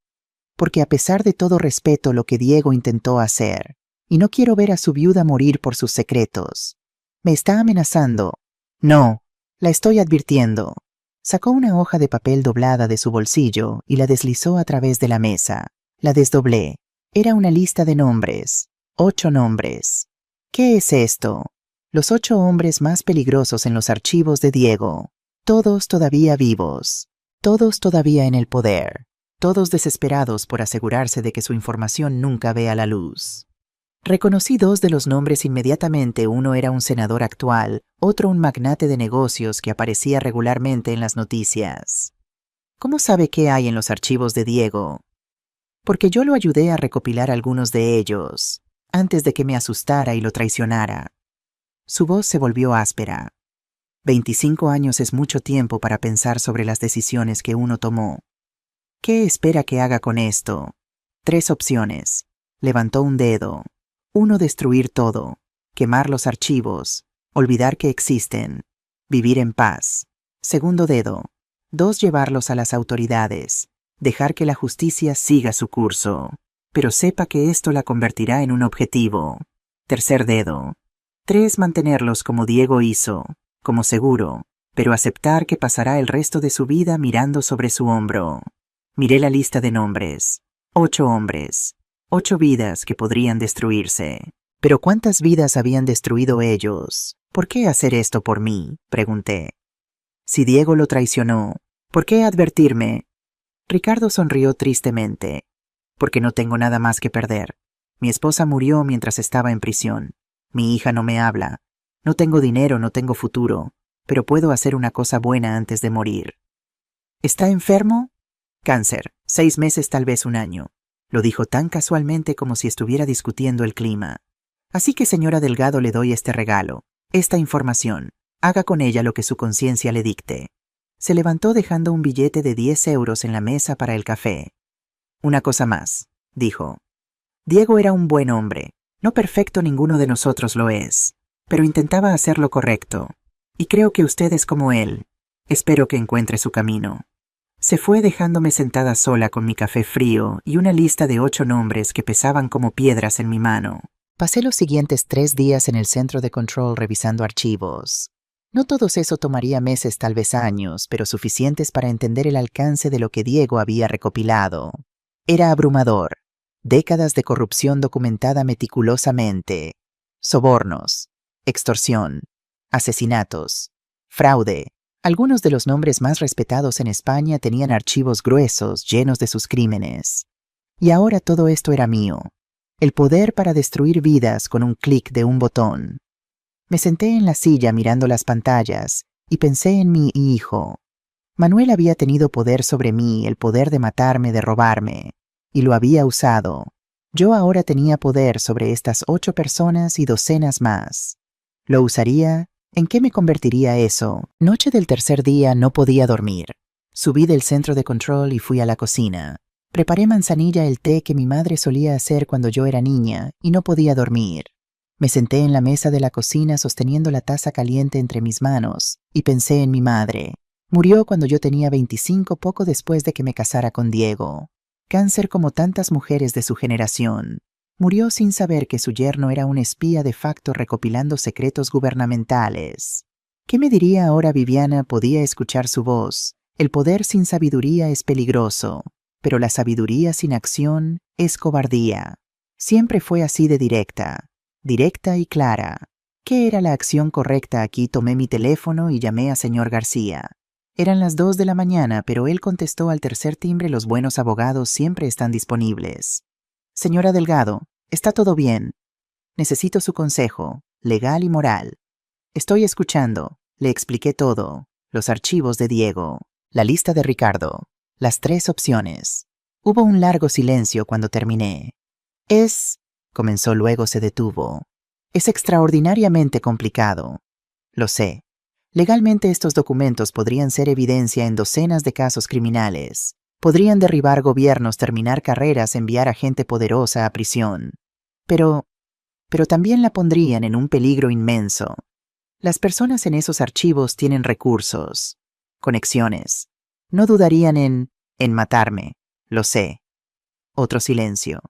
a pesar de todo respeto lo que Diego intentó hacer, y no quiero ver a su viuda morir por sus secretos. Me está amenazando. No, la estoy advirtiendo. Sacó una hoja de papel doblada de su bolsillo y la deslizó a través de la mesa. La desdoblé. Era una lista de nombres. 8 nombres. ¿Qué es esto? Los 8 hombres más peligrosos en los archivos de Diego. Todos todavía vivos. Todos todavía en el poder. Todos desesperados por asegurarse de que su información nunca vea la luz. Reconocí 2 de los nombres inmediatamente. Uno era un senador actual, otro un magnate de negocios que aparecía regularmente en las noticias. ¿Cómo sabe qué hay en los archivos de Diego? Porque yo lo ayudé a recopilar algunos de ellos, antes de que me asustara y lo traicionara. Su voz se volvió áspera. 25 años es mucho tiempo para pensar sobre las decisiones que uno tomó. ¿Qué espera que haga con esto? 3 opciones. Levantó un dedo. 1, destruir todo. Quemar los archivos. Olvidar que existen. Vivir en paz. Segundo dedo. 2, llevarlos a las autoridades. Dejar que la justicia siga su curso. Pero sepa que esto la convertirá en un objetivo. Tercer dedo. 3, mantenerlos como Diego hizo, como seguro, pero aceptar que pasará el resto de su vida mirando sobre su hombro. Miré la lista de nombres. 8 hombres. 8 vidas que podrían destruirse. ¿Pero cuántas vidas habían destruido ellos? ¿Por qué hacer esto por mí?, pregunté. Si Diego lo traicionó, ¿por qué advertirme? Ricardo sonrió tristemente. Porque no tengo nada más que perder. Mi esposa murió mientras estaba en prisión. Mi hija no me habla. No tengo dinero, no tengo futuro, pero puedo hacer una cosa buena antes de morir. ¿Está enfermo? Cáncer, 6 meses, tal vez 1 año. Lo dijo tan casualmente como si estuviera discutiendo el clima. Así que, señora Delgado, le doy este regalo, esta información. Haga con ella lo que su conciencia le dicte. Se levantó dejando un billete de 10 euros en la mesa para el café. Una cosa más, dijo. Diego era un buen hombre. No perfecto, ninguno de nosotros lo es. Pero intentaba hacer lo correcto. Y creo que usted es como él. Espero que encuentre su camino. Se fue dejándome sentada sola con mi café frío y una lista de 8 nombres que pesaban como piedras en mi mano. Pasé los siguientes 3 días en el centro de control revisando archivos. No todos eso tomaría meses, tal vez años, pero suficientes para entender el alcance de lo que Diego había recopilado. Era abrumador. Décadas de corrupción documentada meticulosamente. Sobornos, extorsión, asesinatos, fraude. Algunos de los nombres más respetados en España tenían archivos gruesos llenos de sus crímenes. Y ahora todo esto era mío. El poder para destruir vidas con un clic de un botón. Me senté en la silla mirando las pantallas y pensé en mi hijo. Manuel había tenido poder sobre mí, el poder de matarme, de robarme, y lo había usado. Yo ahora tenía poder sobre estas 8 personas y docenas más. ¿Lo usaría? ¿En qué me convertiría eso? Noche del tercer día no podía dormir. Subí del centro de control y fui a la cocina. Preparé manzanilla, el té que mi madre solía hacer cuando yo era niña, y no podía dormir. Me senté en la mesa de la cocina sosteniendo la taza caliente entre mis manos y pensé en mi madre. Murió cuando yo tenía 25, poco después de que me casara con Diego. Cáncer como tantas mujeres de su generación. Murió sin saber que su yerno era un espía de facto recopilando secretos gubernamentales. ¿Qué me diría ahora Viviana? Podía escuchar su voz. El poder sin sabiduría es peligroso, pero la sabiduría sin acción es cobardía. Siempre fue así de directa y clara. ¿Qué era la acción correcta aquí? Tomé mi teléfono y llamé a señor García. Eran las 2 de la mañana, pero él contestó al tercer timbre. Los buenos abogados siempre están disponibles. Señora Delgado, está todo bien. Necesito su consejo, legal y moral. Estoy escuchando. Le expliqué todo. Los archivos de Diego, la lista de Ricardo, las 3 opciones. Hubo un largo silencio cuando terminé. Comenzó, luego se detuvo. Es extraordinariamente complicado. Lo sé. Legalmente estos documentos podrían ser evidencia en docenas de casos criminales. Podrían derribar gobiernos, terminar carreras, enviar a gente poderosa a prisión. Pero también la pondrían en un peligro inmenso. Las personas en esos archivos tienen recursos, conexiones. No dudarían en matarme. Lo sé. Otro silencio.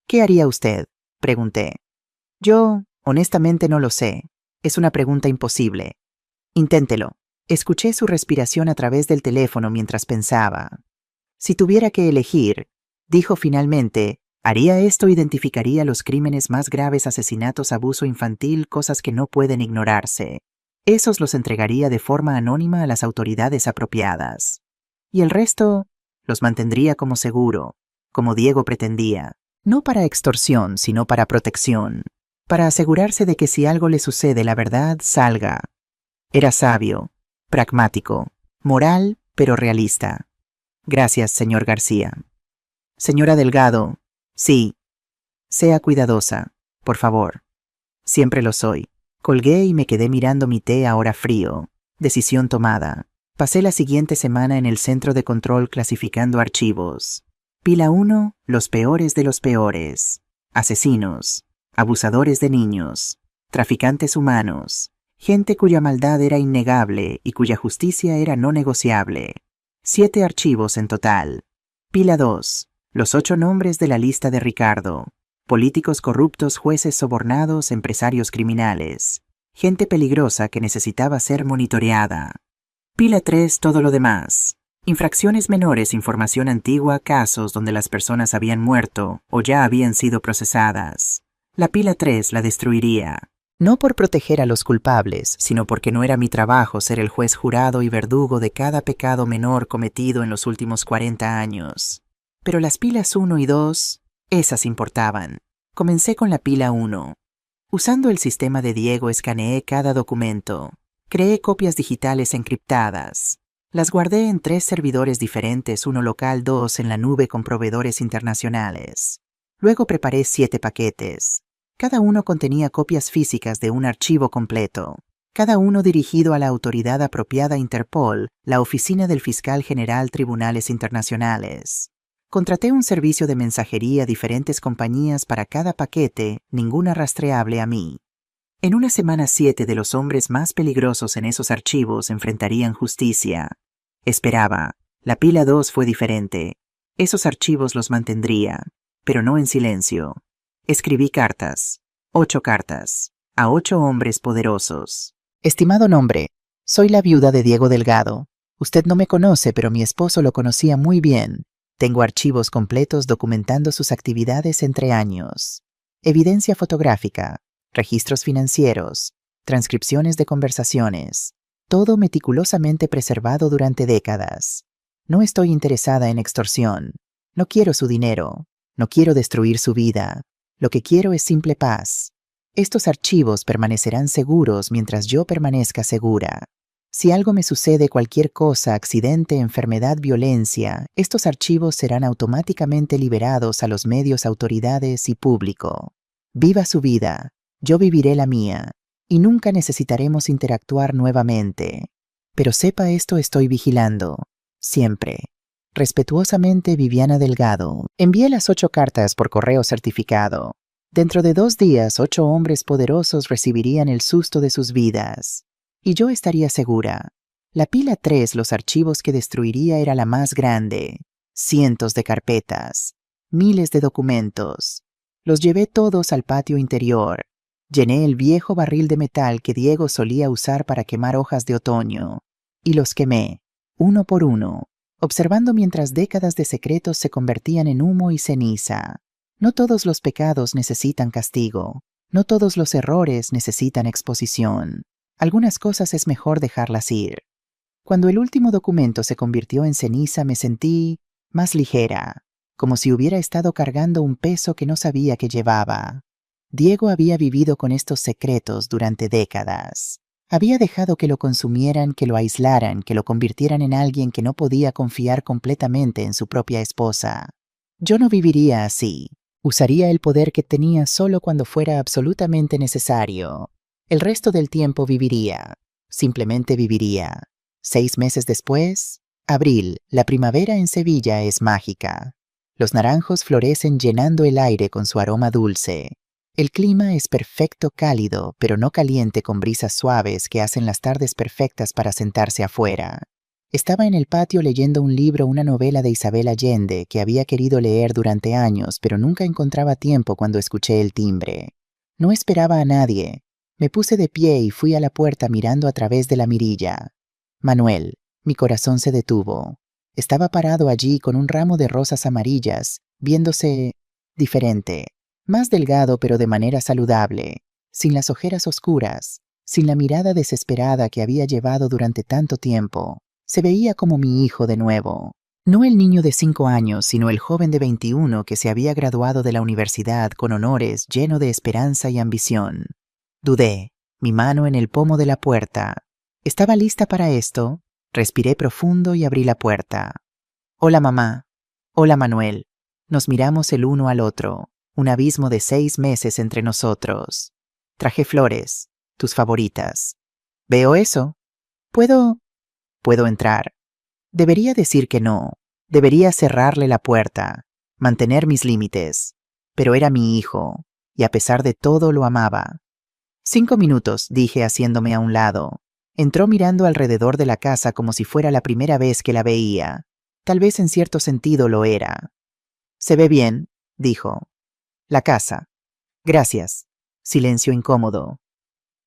¿Qué haría usted? Pregunté. Yo, honestamente, no lo sé. Es una pregunta imposible. Inténtelo. Escuché su respiración a través del teléfono mientras pensaba. Si tuviera que elegir, dijo finalmente, haría esto: identificaría los crímenes más graves, asesinatos, abuso infantil, cosas que no pueden ignorarse. Esos los entregaría de forma anónima a las autoridades apropiadas. Y el resto los mantendría como seguro, como Diego pretendía. No para extorsión, sino para protección. Para asegurarse de que si algo le sucede, la verdad salga. Era sabio, pragmático, moral, pero realista. Gracias, señor García. Señora Delgado, sí. Sea cuidadosa, por favor. Siempre lo soy. Colgué y me quedé mirando mi té ahora frío. Decisión tomada. Pasé la siguiente semana en el centro de control clasificando archivos. Pila 1, los peores de los peores. Asesinos, abusadores de niños, traficantes humanos, gente cuya maldad era innegable y cuya justicia era no negociable. 7 archivos en total. Pila 2, los 8 nombres de la lista de Ricardo. Políticos corruptos, jueces sobornados, empresarios criminales. Gente peligrosa que necesitaba ser monitoreada. Pila 3, todo lo demás. Infracciones menores, información antigua, casos donde las personas habían muerto o ya habían sido procesadas. La pila 3 la destruiría. No por proteger a los culpables, sino porque no era mi trabajo ser el juez jurado y verdugo de cada pecado menor cometido en los últimos 40 años. Pero las pilas 1 y 2, esas importaban. Comencé con la pila 1. Usando el sistema de Diego escaneé cada documento. Creé copias digitales encriptadas. Las guardé en 3 servidores diferentes, uno local, 2 en la nube con proveedores internacionales. Luego preparé 7 paquetes. Cada uno contenía copias físicas de un archivo completo. Cada uno dirigido a la autoridad apropiada: Interpol, la Oficina del Fiscal General, Tribunales Internacionales. Contraté un servicio de mensajería, diferentes compañías para cada paquete, ninguna rastreable a mí. En una semana 7 de los hombres más peligrosos en esos archivos enfrentarían justicia. Esperaba. La pila 2 fue diferente. Esos archivos los mantendría, pero no en silencio. Escribí cartas. 8 cartas. A 8 hombres poderosos. Estimado nombre, soy la viuda de Diego Delgado. Usted no me conoce, pero mi esposo lo conocía muy bien. Tengo archivos completos documentando sus actividades entre años. Evidencia fotográfica, registros financieros, transcripciones de conversaciones. Todo meticulosamente preservado durante décadas. No estoy interesada en extorsión. No quiero su dinero. No quiero destruir su vida. Lo que quiero es simple paz. Estos archivos permanecerán seguros mientras yo permanezca segura. Si algo me sucede, cualquier cosa, accidente, enfermedad, violencia, estos archivos serán automáticamente liberados a los medios, autoridades y público. Viva su vida, yo viviré la mía, y nunca necesitaremos interactuar nuevamente. Pero sepa esto, estoy vigilando, siempre. Respetuosamente, Viviana Delgado. Envié las 8 cartas por correo certificado. Dentro de 2 días, 8 hombres poderosos recibirían el susto de sus vidas. Y yo estaría segura. La pila 3, los archivos que destruiría, era la más grande. Cientos de carpetas. Miles de documentos. Los llevé todos al patio interior. Llené el viejo barril de metal que Diego solía usar para quemar hojas de otoño. Y los quemé, uno por uno, observando mientras décadas de secretos se convertían en humo y ceniza. No todos los pecados necesitan castigo. No todos los errores necesitan exposición. Algunas cosas es mejor dejarlas ir. Cuando el último documento se convirtió en ceniza, me sentí más ligera, como si hubiera estado cargando un peso que no sabía que llevaba. Diego había vivido con estos secretos durante décadas. Había dejado que lo consumieran, que lo aislaran, que lo convirtieran en alguien que no podía confiar completamente en su propia esposa. Yo no viviría así. Usaría el poder que tenía solo cuando fuera absolutamente necesario. El resto del tiempo viviría. Simplemente viviría. 6 meses después, abril, la primavera en Sevilla es mágica. Los naranjos florecen llenando el aire con su aroma dulce. El clima es perfecto, cálido, pero no caliente, con brisas suaves que hacen las tardes perfectas para sentarse afuera. Estaba en el patio leyendo un libro, una novela de Isabel Allende que había querido leer durante años, pero nunca encontraba tiempo cuando escuché el timbre. No esperaba a nadie. Me puse de pie y fui a la puerta mirando a través de la mirilla. Manuel, mi corazón se detuvo. Estaba parado allí con un ramo de rosas amarillas, viéndose diferente, más delgado pero de manera saludable, sin las ojeras oscuras, sin la mirada desesperada que había llevado durante tanto tiempo. Se veía como mi hijo de nuevo. No el niño de 5 años, sino el joven de 21 que se había graduado de la universidad con honores, lleno de esperanza y ambición. Dudé, mi mano en el pomo de la puerta. ¿Estaba lista para esto? Respiré profundo y abrí la puerta. Hola, mamá. Hola, Manuel. Nos miramos el uno al otro. Un abismo de 6 meses entre nosotros. Traje flores, tus favoritas. ¿Veo eso? ¿Puedo entrar? Debería decir que no. Debería cerrarle la puerta, mantener mis límites. Pero era mi hijo, y a pesar de todo lo amaba. 5 minutos, dije haciéndome a un lado. Entró mirando alrededor de la casa como si fuera la primera vez que la veía. Tal vez en cierto sentido lo era. «Se ve bien», dijo. «La casa». «Gracias». Silencio incómodo.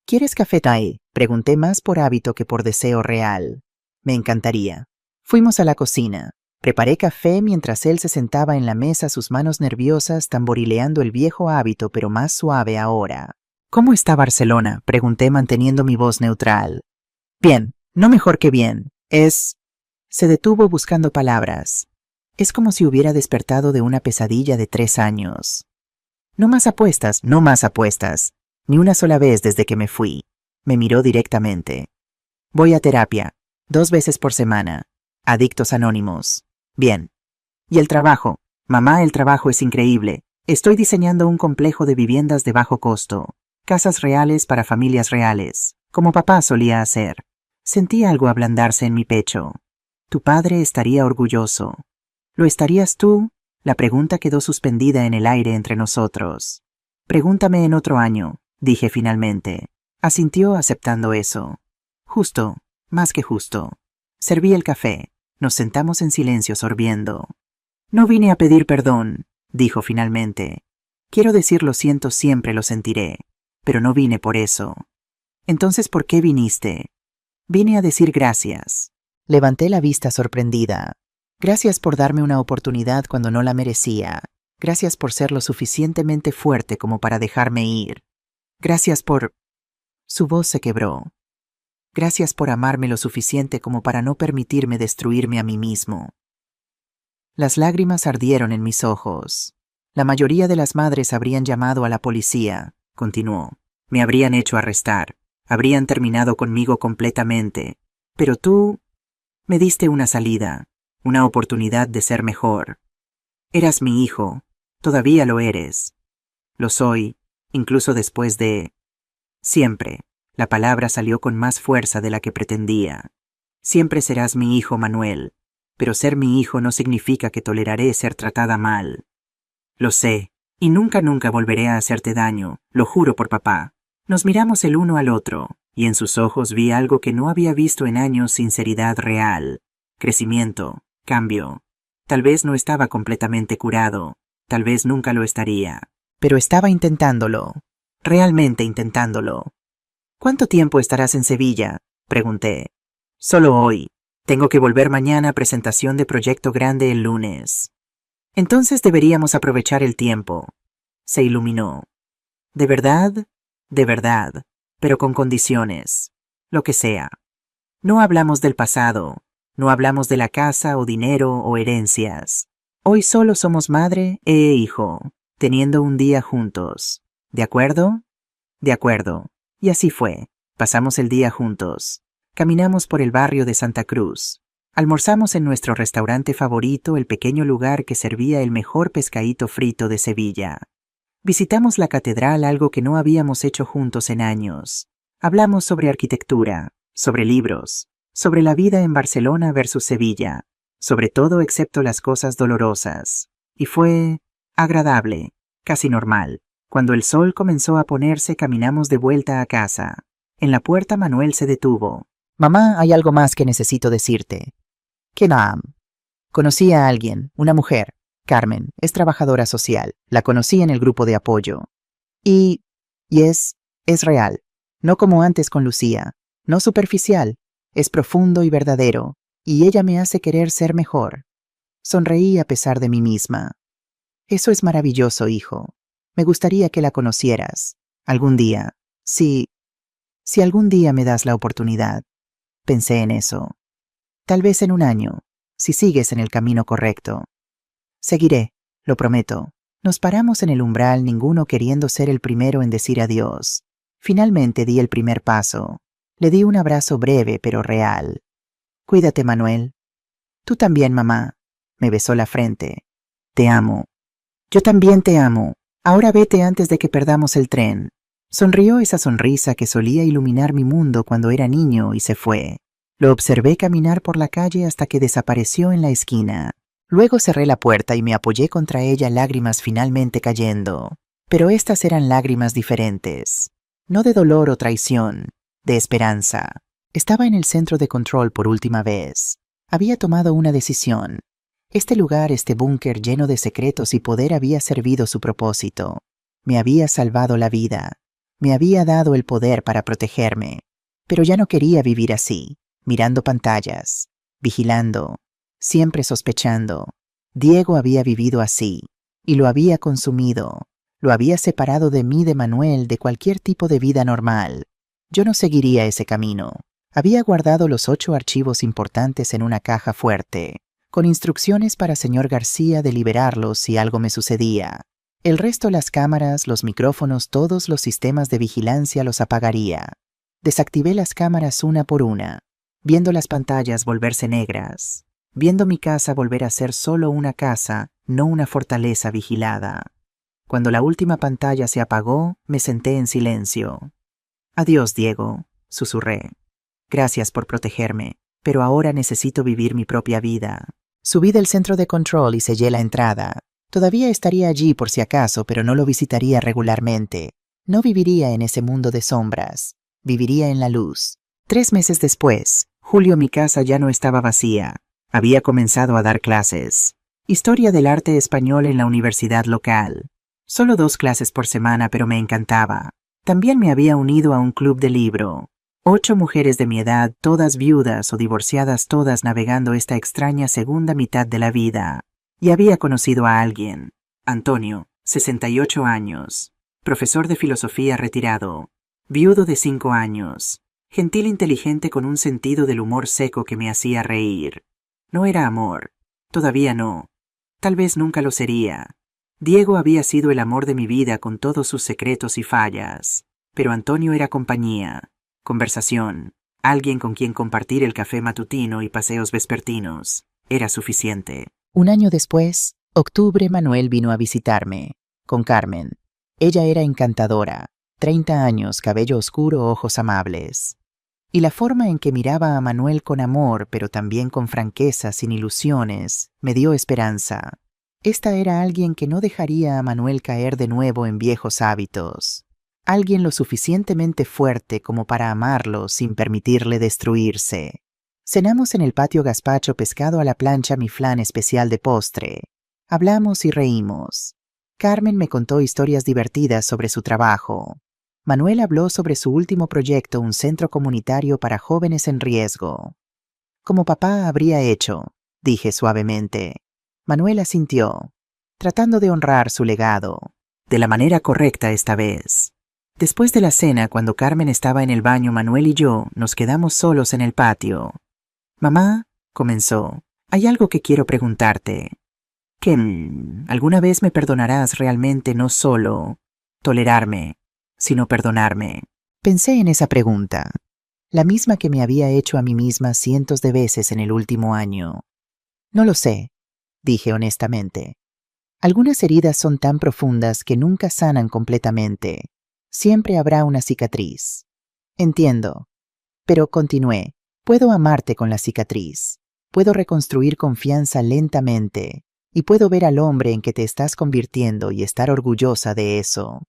«¿Quieres café Thai?», pregunté más por hábito que por deseo real. «Me encantaría». Fuimos a la cocina. Preparé café mientras él se sentaba en la mesa, sus manos nerviosas tamborileando el viejo hábito, pero más suave ahora. «¿Cómo está Barcelona?», pregunté manteniendo mi voz neutral. «Bien, no mejor que bien. Es...». Se detuvo buscando palabras. Es como si hubiera despertado de una pesadilla de 3 años. «No más apuestas, no más apuestas. Ni una sola vez desde que me fui». Me miró directamente. «Voy a terapia, 2 veces por semana. Adictos Anónimos». «Bien». «¿Y el trabajo?» «Mamá, el trabajo es increíble. Estoy diseñando un complejo de viviendas de bajo costo. Casas reales para familias reales, como papá solía hacer». Sentí algo ablandarse en mi pecho. «Tu padre estaría orgulloso». «¿Lo estarías tú?». La pregunta quedó suspendida en el aire entre nosotros. «Pregúntame en otro año», dije finalmente. Asintió aceptando eso. «Justo, más que justo». Serví el café. Nos sentamos en silencio sorbiendo. «No vine a pedir perdón», dijo finalmente. «Quiero decir lo siento, siempre lo sentiré. Pero no vine por eso». «Entonces, ¿por qué viniste?» «Vine a decir gracias». Levanté la vista sorprendida. «Gracias por darme una oportunidad cuando no la merecía. Gracias por ser lo suficientemente fuerte como para dejarme ir. Gracias por...». Su voz se quebró. «Gracias por amarme lo suficiente como para no permitirme destruirme a mí mismo». Las lágrimas ardieron en mis ojos. «La mayoría de las madres habrían llamado a la policía», continuó. «Me habrían hecho arrestar. Habrían terminado conmigo completamente. Pero tú me diste una salida, una oportunidad de ser mejor. Eras mi hijo. Todavía lo eres. Lo soy, incluso después de... Siempre». La palabra salió con más fuerza de la que pretendía. «Siempre serás mi hijo, Manuel. Pero ser mi hijo no significa que toleraré ser tratada mal». «Lo sé», Y nunca volveré a hacerte daño, lo juro por papá. Nos miramos el uno al otro, y en sus ojos vi algo que no había visto en años: sinceridad real, crecimiento, cambio. Tal vez no estaba completamente curado, tal vez nunca lo estaría. Pero estaba intentándolo. Realmente intentándolo. ¿Cuánto tiempo estarás en Sevilla?, pregunté. Solo hoy. Tengo que volver mañana a presentación de proyecto grande el lunes. Entonces deberíamos aprovechar el tiempo. Se iluminó. ¿De verdad? De verdad. Pero con condiciones. Lo que sea. No hablamos del pasado. No hablamos de la casa o dinero o herencias. Hoy solo somos madre e hijo, teniendo un día juntos. ¿De acuerdo? De acuerdo. Y así fue. Pasamos el día juntos. Caminamos por el barrio de Santa Cruz. Almorzamos en nuestro restaurante favorito, el pequeño lugar que servía el mejor pescadito frito de Sevilla. Visitamos la catedral, algo que no habíamos hecho juntos en años. Hablamos sobre arquitectura, sobre libros, sobre la vida en Barcelona versus Sevilla, sobre todo excepto las cosas dolorosas. Y fue agradable, casi normal. Cuando el sol comenzó a ponerse, caminamos de vuelta a casa. En la puerta Manuel se detuvo. Mamá, hay algo más que necesito decirte. Kenam. Conocí a alguien, una mujer. Carmen, es trabajadora social. La conocí en el grupo de apoyo. Y es real. No como antes con Lucía. No superficial. Es profundo y verdadero. Y ella me hace querer ser mejor. Sonreí a pesar de mí misma. Eso es maravilloso, hijo. Me gustaría que la conocieras. Algún día. Si algún día me das la oportunidad. Pensé en eso. Tal vez en un año, si sigues en el camino correcto. Seguiré, lo prometo. Nos paramos en el umbral, ninguno queriendo ser el primero en decir adiós. Finalmente di el primer paso. Le di un abrazo breve pero real. Cuídate, Manuel. Tú también, mamá. Me besó la frente. Te amo. Yo también te amo. Ahora vete antes de que perdamos el tren. Sonrió esa sonrisa que solía iluminar mi mundo cuando era niño y se fue. Lo observé caminar por la calle hasta que desapareció en la esquina. Luego cerré la puerta y me apoyé contra ella, lágrimas finalmente cayendo. Pero estas eran lágrimas diferentes. No de dolor o traición, de esperanza. Estaba en el centro de control por última vez. Había tomado una decisión. Este lugar, este búnker lleno de secretos y poder había servido su propósito. Me había salvado la vida. Me había dado el poder para protegerme. Pero ya no quería vivir así, mirando pantallas, vigilando, siempre sospechando. Diego había vivido así, y lo había consumido. Lo había separado de mí, de Manuel, de cualquier tipo de vida normal. Yo no seguiría ese camino. Había guardado los 8 archivos importantes en una caja fuerte, con instrucciones para señor García de liberarlos si algo me sucedía. El resto, las cámaras, los micrófonos, todos los sistemas de vigilancia los apagaría. Desactivé las cámaras una por una, viendo las pantallas volverse negras, viendo mi casa volver a ser solo una casa, no una fortaleza vigilada. Cuando la última pantalla se apagó, me senté en silencio. Adiós, Diego, susurré. Gracias por protegerme, pero ahora necesito vivir mi propia vida. Subí del centro de control y sellé la entrada. Todavía estaría allí por si acaso, pero no lo visitaría regularmente. No viviría en ese mundo de sombras. Viviría en la luz. 3 meses después, julio, mi casa ya no estaba vacía. Había comenzado a dar clases. Historia del arte español en la universidad local. Solo 2 clases por semana, pero me encantaba. También me había unido a un club de libro. 8 mujeres de mi edad, todas viudas o divorciadas, todas navegando esta extraña segunda mitad de la vida. Y había conocido a alguien. Antonio, 68 años. Profesor de filosofía retirado. Viudo de 5 años. Gentil, inteligente, con un sentido del humor seco que me hacía reír. No era amor. Todavía no. Tal vez nunca lo sería. Diego había sido el amor de mi vida con todos sus secretos y fallas. Pero Antonio era compañía, conversación, alguien con quien compartir el café matutino y paseos vespertinos. Era suficiente. 1 año después, octubre, Manuel vino a visitarme, con Carmen. Ella era encantadora, 30 años, cabello oscuro, ojos amables. Y la forma en que miraba a Manuel con amor, pero también con franqueza, sin ilusiones, me dio esperanza. Esta era alguien que no dejaría a Manuel caer de nuevo en viejos hábitos. Alguien lo suficientemente fuerte como para amarlo sin permitirle destruirse. Cenamos en el patio gazpacho pescado a la plancha mi flan especial de postre. Hablamos y reímos. Carmen me contó historias divertidas sobre su trabajo. Manuel habló sobre su último proyecto, un centro comunitario para jóvenes en riesgo. Como papá habría hecho, dije suavemente. Manuel asintió, tratando de honrar su legado. De la manera correcta esta vez. Después de la cena, cuando Carmen estaba en el baño, Manuel y yo nos quedamos solos en el patio. Mamá, comenzó, hay algo que quiero preguntarte. ¿Que alguna vez me perdonarás realmente, no solo tolerarme, sino perdonarme? Pensé en esa pregunta, la misma que me había hecho a mí misma cientos de veces en el último año. No lo sé, dije honestamente. Algunas heridas son tan profundas que nunca sanan completamente. Siempre habrá una cicatriz. Entiendo. Pero continué. Puedo amarte con la cicatriz. Puedo reconstruir confianza lentamente. Y puedo ver al hombre en que te estás convirtiendo y estar orgullosa de eso.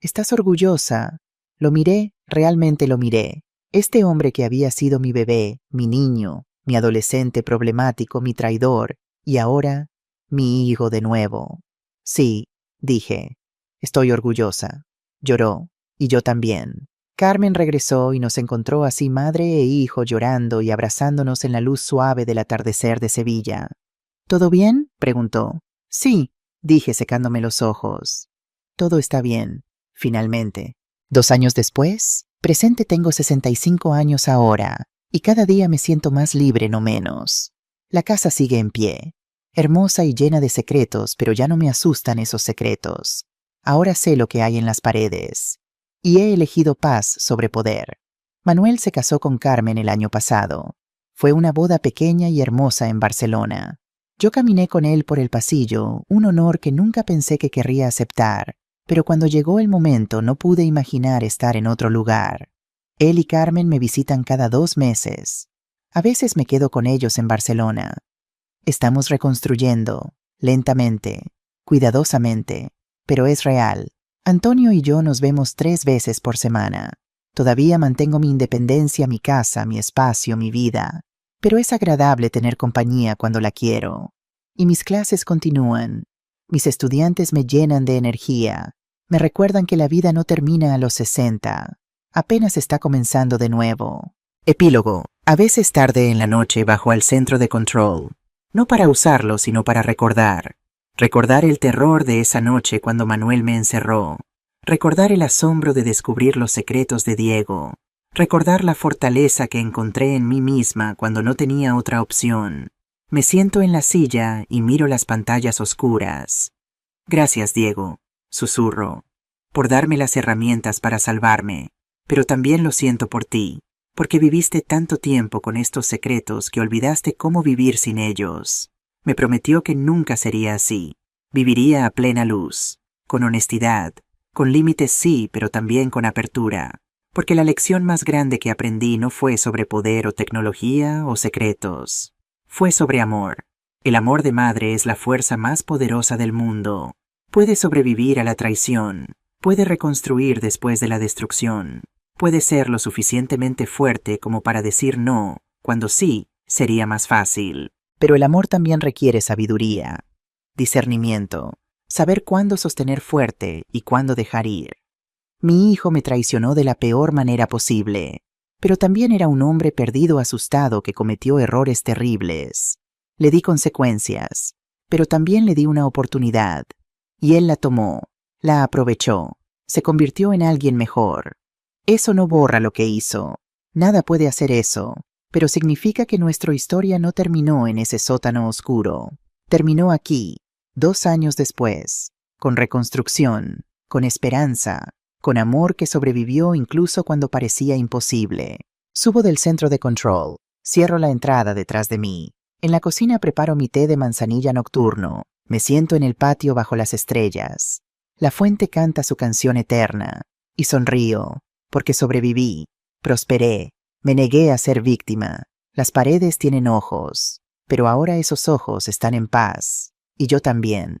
¿Estás orgullosa? Lo miré, realmente lo miré. Este hombre que había sido mi bebé, mi niño, mi adolescente problemático, mi traidor, y ahora, mi hijo de nuevo. Sí, dije. Estoy orgullosa. Lloró, y yo también. Carmen regresó y nos encontró así madre e hijo llorando y abrazándonos en la luz suave del atardecer de Sevilla. ¿Todo bien?, preguntó. Sí, dije secándome los ojos. Todo está bien, finalmente. 2 años después, presente tengo 65 años ahora, y cada día me siento más libre, no menos. La casa sigue en pie, hermosa y llena de secretos, pero ya no me asustan esos secretos. Ahora sé lo que hay en las paredes. Y he elegido paz sobre poder. Manuel se casó con Carmen el año pasado. Fue una boda pequeña y hermosa en Barcelona. Yo caminé con él por el pasillo, un honor que nunca pensé que querría aceptar, pero cuando llegó el momento no pude imaginar estar en otro lugar. Él y Carmen me visitan cada 2 meses. A veces me quedo con ellos en Barcelona. Estamos reconstruyendo, lentamente, cuidadosamente, pero es real. Antonio y yo nos vemos 3 veces por semana. Todavía mantengo mi independencia, mi casa, mi espacio, mi vida. Pero es agradable tener compañía cuando la quiero. Y mis clases continúan. Mis estudiantes me llenan de energía. Me recuerdan que la vida no termina a los 60. Apenas está comenzando de nuevo. Epílogo. A veces tarde en la noche bajo al centro de control. No para usarlo, sino para recordar. Recordar el terror de esa noche cuando Manuel me encerró. Recordar el asombro de descubrir los secretos de Diego. Recordar la fortaleza que encontré en mí misma cuando no tenía otra opción. Me siento en la silla y miro las pantallas oscuras. Gracias, Diego, susurro, por darme las herramientas para salvarme, pero también lo siento por ti, porque viviste tanto tiempo con estos secretos que olvidaste cómo vivir sin ellos. Me prometió que nunca sería así. Viviría a plena luz, con honestidad, con límites sí, pero también con apertura. Porque la lección más grande que aprendí no fue sobre poder o tecnología o secretos. Fue sobre amor. El amor de madre es la fuerza más poderosa del mundo. Puede sobrevivir a la traición. Puede reconstruir después de la destrucción. Puede ser lo suficientemente fuerte como para decir no, cuando sí sería más fácil. Pero el amor también requiere sabiduría, discernimiento, saber cuándo sostener fuerte y cuándo dejar ir. Mi hijo me traicionó de la peor manera posible, pero también era un hombre perdido, asustado, que cometió errores terribles. Le di consecuencias, pero también le di una oportunidad, y él la tomó, la aprovechó, se convirtió en alguien mejor. Eso no borra lo que hizo, nada puede hacer eso, pero significa que nuestra historia no terminó en ese sótano oscuro. Terminó aquí, 2 años después, con reconstrucción, con esperanza, con amor que sobrevivió incluso cuando parecía imposible. Subo del centro de control, cierro la entrada detrás de mí. En la cocina preparo mi té de manzanilla nocturno. Me siento en el patio bajo las estrellas. La fuente canta su canción eterna. Y sonrío, porque sobreviví, prosperé, me negué a ser víctima. Las paredes tienen ojos, pero ahora esos ojos están en paz. Y yo también.